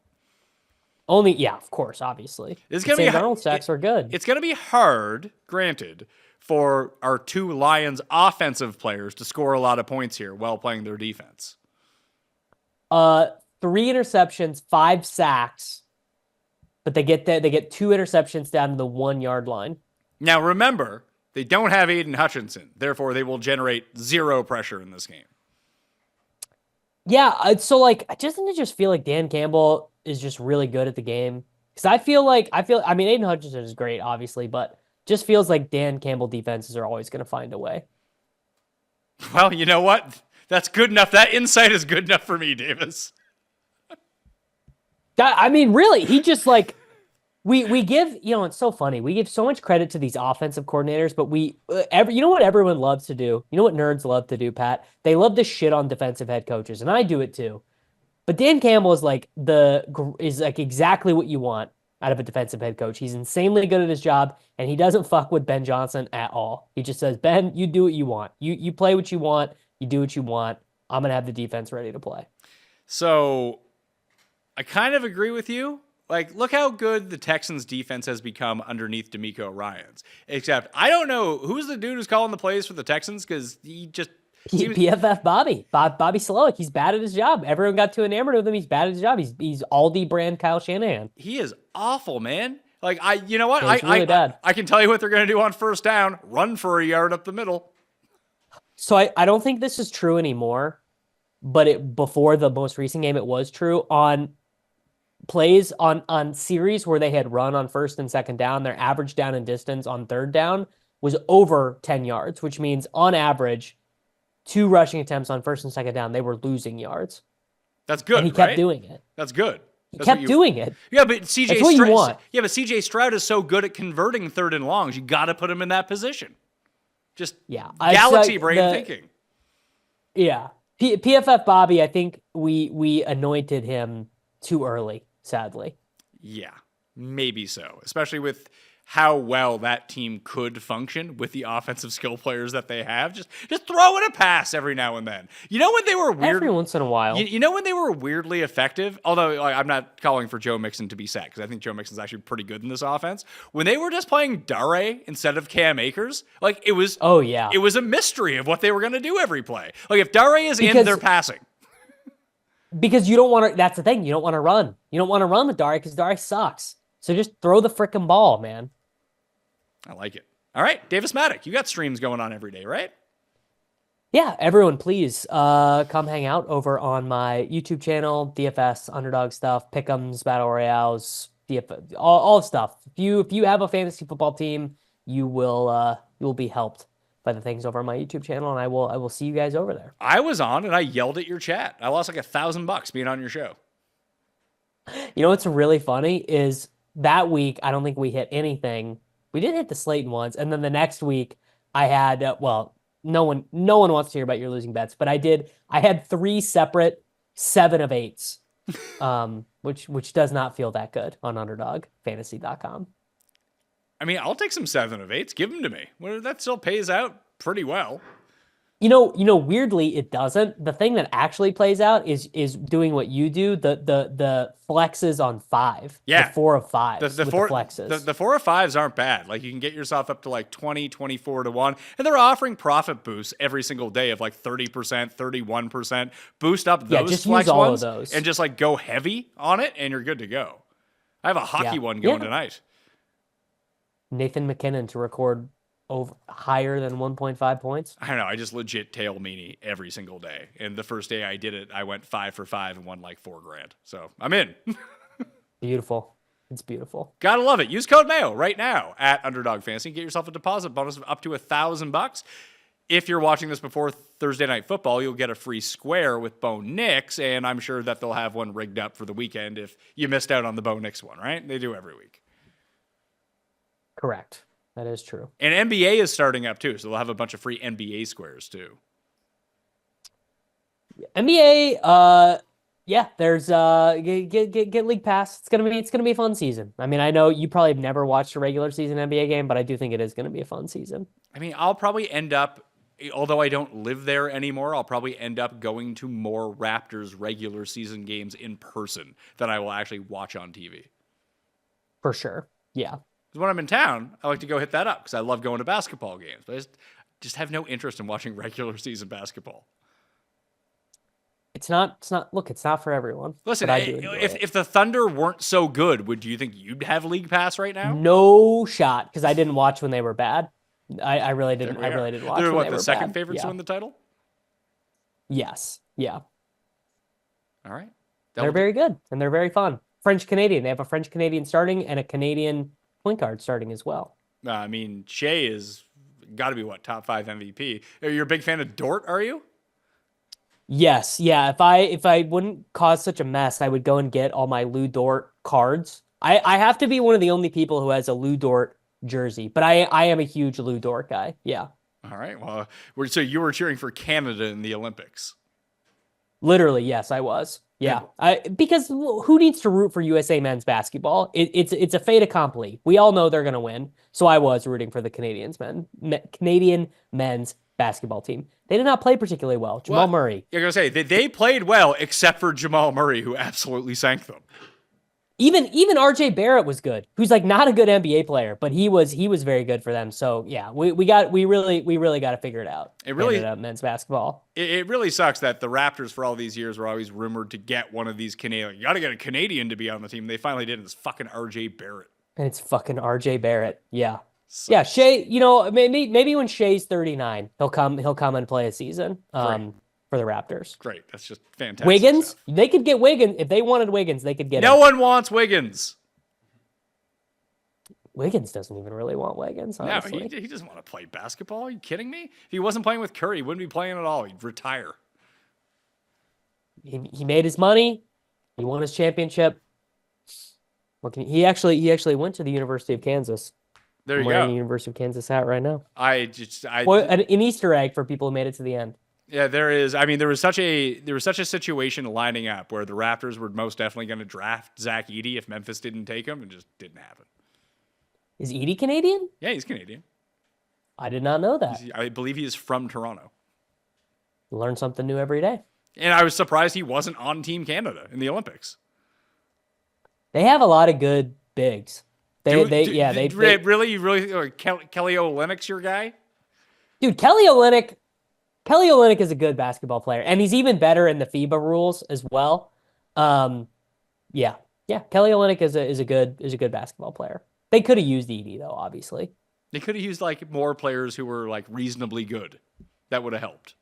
[SPEAKER 2] Only, yeah, of course, obviously.
[SPEAKER 1] It's gonna
[SPEAKER 2] Sam
[SPEAKER 1] be
[SPEAKER 2] Darnold stacks are good.
[SPEAKER 1] It's going to be hard, granted, for our two Lions offensive players to score a lot of points here while playing their defense.
[SPEAKER 2] 3 interceptions, 5 sacks, but they get 2 interceptions down to the 1-yard line.
[SPEAKER 1] Now, remember, they don't have Aiden Hutchinson. Therefore, they will generate 0 pressure in this game.
[SPEAKER 2] Yeah, so like I just feel like Dan Campbell is just really good at the game. Because I mean Aiden Hutchinson is great, obviously, but just feels like Dan Campbell defenses are always going to find a way.
[SPEAKER 1] Well, you know what? That's good enough. That insight is good enough for me, Davis.
[SPEAKER 2] I mean, really, he just like we give, it's so funny. We give so much credit to these offensive coordinators, but you know what everyone loves to do? You know what nerds love to do, Pat? They love to shit on defensive head coaches, and I do it too. But Dan Campbell is like exactly what you want out of a defensive head coach. He's insanely good at his job, and he doesn't fuck with Ben Johnson at all. He just says, Ben, you do what you want. You play what you want. You do what you want. I'm going to have the defense ready to play.
[SPEAKER 1] So I kind of agree with you. Like, look how good the Texans defense has become underneath DeMeco Ryans. Except I don't know who's the dude who's calling the plays for the Texans because he just
[SPEAKER 2] PFF Bobby Slowick. He's bad at his job. Everyone got too enamored with him. He's bad at his job. He's Aldi brand Kyle Shanahan.
[SPEAKER 1] He is awful, man. Like you know what?
[SPEAKER 2] Yeah, he's really bad.
[SPEAKER 1] I can tell you what they're going to do on first down: run for a yard up the middle.
[SPEAKER 2] So I don't think this is true anymore, but before the most recent game, it was true on plays on series where they had run on first and second down. Their average down and distance on third down was over 10 yards, which means on average, 2 rushing attempts on first and second down, they were losing yards.
[SPEAKER 1] That's good.
[SPEAKER 2] And he kept doing it.
[SPEAKER 1] That's good.
[SPEAKER 2] He kept doing it.
[SPEAKER 1] Yeah, but CJ
[SPEAKER 2] That's what you want.
[SPEAKER 1] Yeah, but CJ Stroud is so good at converting third and longs. You got to put him in that position. Just galaxy brain thinking.
[SPEAKER 2] Yeah. PFF Bobby, I think we anointed him too early, sadly.
[SPEAKER 1] Yeah, maybe so. Especially with how well that team could function with the offensive skill players that they have. Just throw in a pass every now and then. You know when they were weird?
[SPEAKER 2] Every once in a while.
[SPEAKER 1] You know when they were weirdly effective? Although I'm not calling for Joe Mixon to be set because I think Joe Mixon's actually pretty good in this offense. When they were just playing Dare instead of Cam Akers, like it was.
[SPEAKER 2] Oh yeah.
[SPEAKER 1] It was a mystery of what they were going to do every play. Like if Dare is in, they're passing.
[SPEAKER 2] Because you don't want to. That's the thing. You don't want to run. You don't want to run with Dare because Dare sucks. So just throw the frickin' ball, man.
[SPEAKER 1] I like it. All right, Davis Mattek, you got streams going on every day, right?
[SPEAKER 2] Yeah, everyone, please come hang out over on my YouTube channel, DFS, underdog stuff, pick'ems, battle royales, DFS, all stuff. If you have a fantasy football team, you will be helped by the things over on my YouTube channel, and I will see you guys over there.
[SPEAKER 1] I was on and I yelled at your chat. I lost like $1,000 being on your show.
[SPEAKER 2] You know what's really funny is that week I don't think we hit anything. We did hit the Slayton ones, and then the next week I had no one wants to hear about your losing bets, but I had 3 separate 7 of 8s, which does not feel that good on UnderdogFantasy.com.
[SPEAKER 1] I mean, I'll take some 7 of 8s. Give them to me. Well, that still pays out pretty well.
[SPEAKER 2] You know, weirdly, it doesn't. The thing that actually plays out is doing what you do. The flexes on 5.
[SPEAKER 1] Yeah.
[SPEAKER 2] The 4 of 5.
[SPEAKER 1] The flexes. The 4 of 5s aren't bad. Like you can get yourself up to like 20, 24 to 1. And they're offering profit boosts every single day of like 30%, 31%. Boost up those
[SPEAKER 2] just
[SPEAKER 1] flex
[SPEAKER 2] use all
[SPEAKER 1] ones
[SPEAKER 2] of those.
[SPEAKER 1] and just like go heavy on it and you're good to go. I have a hockey one going tonight.
[SPEAKER 2] Nathan McKinnon to record over higher than 1.5 points.
[SPEAKER 1] I don't know. I just legit tail meanie every single day. And the first day I did it, I went 5 for 5 and won like $4,000. So I'm in.
[SPEAKER 2] Beautiful. It's beautiful.
[SPEAKER 1] Gotta love it. Use code Mayo right now at Underdog Fantasy and get yourself a deposit bonus of up to $1,000. If you're watching this before Thursday Night Football, you'll get a free square with Bo Nix, and I'm sure that they'll have one rigged up for the weekend if you missed out on the Bo Nix one, right? They do every week.
[SPEAKER 2] Correct. That is true.
[SPEAKER 1] And NBA is starting up too, so they'll have a bunch of free NBA squares too.
[SPEAKER 2] NBA, Yeah, there's get league pass. It's gonna be a fun season. I mean, I know you probably have never watched a regular season NBA game, but I do think it is gonna be a fun season.
[SPEAKER 1] I mean, I'll probably end up, although I don't live there anymore, I'll probably end up going to more Raptors regular season games in person than I will actually watch on TV.
[SPEAKER 2] For sure. Yeah.
[SPEAKER 1] Because when I'm in town, I like to go hit that up because I love going to basketball games. But I just have no interest in watching regular season basketball.
[SPEAKER 2] It's not look, it's not for everyone.
[SPEAKER 1] Listen,
[SPEAKER 2] but I do enjoy it.
[SPEAKER 1] if the Thunder weren't so good, do you think you'd have League Pass right now?
[SPEAKER 2] No shot, because I didn't watch when they were bad. I really didn't. I really didn't watch.
[SPEAKER 1] They're
[SPEAKER 2] when
[SPEAKER 1] what,
[SPEAKER 2] they
[SPEAKER 1] the
[SPEAKER 2] were
[SPEAKER 1] second
[SPEAKER 2] bad.
[SPEAKER 1] favorites
[SPEAKER 2] Yeah.
[SPEAKER 1] to win the title?
[SPEAKER 2] Yes. Yeah.
[SPEAKER 1] All right.
[SPEAKER 2] They're very good and they're very fun. French Canadian. They have a French Canadian starting and a Canadian point guard starting as well.
[SPEAKER 1] I mean, Shea is got to be what, top 5 MVP. You're a big fan of Dort, are you?
[SPEAKER 2] Yes. Yeah. If I wouldn't cause such a mess, I would go and get all my Lou Dort cards. I have to be one of the only people who has a Lou Dort jersey, but I am a huge Lou Dort guy. Yeah.
[SPEAKER 1] All right. Well, so you were cheering for Canada in the Olympics.
[SPEAKER 2] Literally, yes, I was. Yeah, because who needs to root for USA men's basketball? It's a fait accompli. We all know they're gonna win, so I was rooting for the Canadian men's basketball team. They did not play particularly well. Jamal Murray.
[SPEAKER 1] You're gonna say they played well, except for Jamal Murray, who absolutely sank them.
[SPEAKER 2] Even RJ Barrett was good, who's like not a good NBA player, but he was very good for them. So yeah, we really got to figure it out.
[SPEAKER 1] It really
[SPEAKER 2] Canada men's basketball.
[SPEAKER 1] It really sucks that the Raptors for all these years were always rumored to get one of these Canadian. You got to get a Canadian to be on the team. They finally did. It's fucking RJ Barrett.
[SPEAKER 2] And it's fucking RJ Barrett. Yeah. Yeah, Shea, maybe when Shea's 39, he'll come and play a season for the Raptors.
[SPEAKER 1] Great. That's just fantastic.
[SPEAKER 2] Wiggins,
[SPEAKER 1] stuff.
[SPEAKER 2] they could get Wiggins. If they wanted Wiggins, they could get him.
[SPEAKER 1] No one wants Wiggins.
[SPEAKER 2] Wiggins doesn't even really want Wiggins, honestly.
[SPEAKER 1] No, he doesn't want to play basketball. Are you kidding me? If he wasn't playing with Curry, he wouldn't be playing at all. He'd retire.
[SPEAKER 2] He made his money. He won his championship. He actually went to the University of Kansas.
[SPEAKER 1] There you
[SPEAKER 2] I'm wearing
[SPEAKER 1] go.
[SPEAKER 2] a University of Kansas hat right now.
[SPEAKER 1] An
[SPEAKER 2] Easter egg for people who made it to the end.
[SPEAKER 1] Yeah, there is. I mean, there was such a situation lining up where the Raptors were most definitely going to draft Zach Edey if Memphis didn't take him, and just didn't happen.
[SPEAKER 2] Is Edey Canadian?
[SPEAKER 1] Yeah, he's Canadian.
[SPEAKER 2] I did not know that.
[SPEAKER 1] I believe he is from Toronto.
[SPEAKER 2] Learn something new every day.
[SPEAKER 1] And I was surprised he wasn't on Team Canada in the Olympics.
[SPEAKER 2] They have a lot of good bigs. Really
[SPEAKER 1] Kelly Olynyk's your guy?
[SPEAKER 2] Dude, Kelly Olynyk is a good basketball player, and he's even better in the FIBA rules as well. Yeah, Kelly Olynyk is a good basketball player. They could have used Edey though, obviously.
[SPEAKER 1] They could have used like more players who were like reasonably good. That would have helped.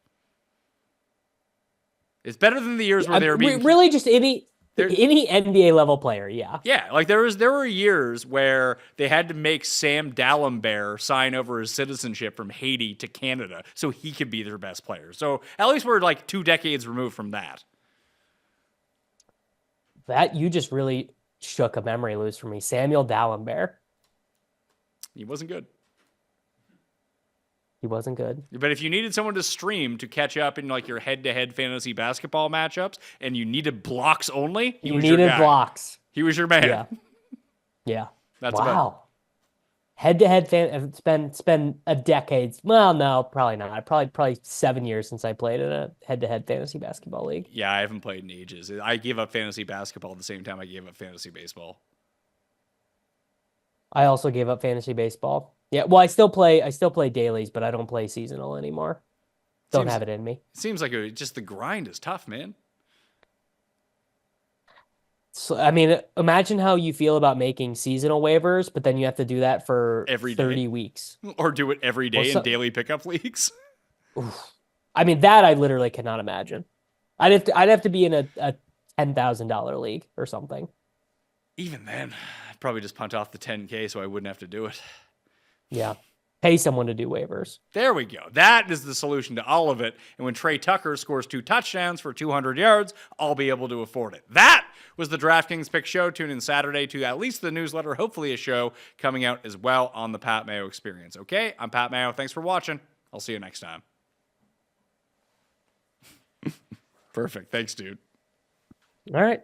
[SPEAKER 1] It's better than the years where they were being
[SPEAKER 2] really just any NBA level player. Yeah.
[SPEAKER 1] Yeah, like there were years where they had to make Sam D'Alembert sign over his citizenship from Haiti to Canada so he could be their best player. So at least we're like 2 decades removed from that.
[SPEAKER 2] That you just really shook a memory loose for me. Samuel D'Alembert.
[SPEAKER 1] He wasn't good.
[SPEAKER 2] He wasn't good.
[SPEAKER 1] But if you needed someone to stream to catch up in like your head-to-head fantasy basketball matchups, and you needed blocks only, he was your guy.
[SPEAKER 2] Blocks.
[SPEAKER 1] He was your man.
[SPEAKER 2] Yeah.
[SPEAKER 1] That's
[SPEAKER 2] wow. Head-to-head fan. It's been a decade. Well, no, probably not. Probably 7 years since I played in a head-to-head fantasy basketball league.
[SPEAKER 1] Yeah, I haven't played in ages. I gave up fantasy basketball at the same time I gave up fantasy baseball.
[SPEAKER 2] I also gave up fantasy baseball. Yeah, well, I still play dailies, but I don't play seasonal anymore. Don't have it in me.
[SPEAKER 1] It seems like just the grind is tough, man.
[SPEAKER 2] So, I mean, imagine how you feel about making seasonal waivers, but then you have to do that for
[SPEAKER 1] every
[SPEAKER 2] 30 weeks.
[SPEAKER 1] Or do it every day in daily pickup leagues.
[SPEAKER 2] Oof. I mean, that I literally cannot imagine. I'd have to be in a $10,000 league or something.
[SPEAKER 1] Even then, I'd probably just punt off the 10K so I wouldn't have to do it.
[SPEAKER 2] Yeah. Pay someone to do waivers.
[SPEAKER 1] There we go. That is the solution to all of it. And when Trey Tucker scores 2 touchdowns for 200 yards, I'll be able to afford it. That was the DraftKings Picks show. Tune in Saturday to at least the newsletter, hopefully a show coming out as well on the Pat Mayo Experience. Okay, I'm Pat Mayo. Thanks for watching. I'll see you next time. Perfect. Thanks, dude.
[SPEAKER 2] All right.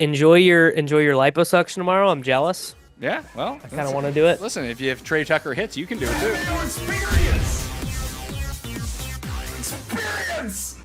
[SPEAKER 2] Enjoy your liposuction tomorrow. I'm jealous.
[SPEAKER 1] Yeah, well,
[SPEAKER 2] I kind of want to do it.
[SPEAKER 1] Listen, if Trey Tucker hits, you can do it too.
[SPEAKER 4] Mayo experience. Experience.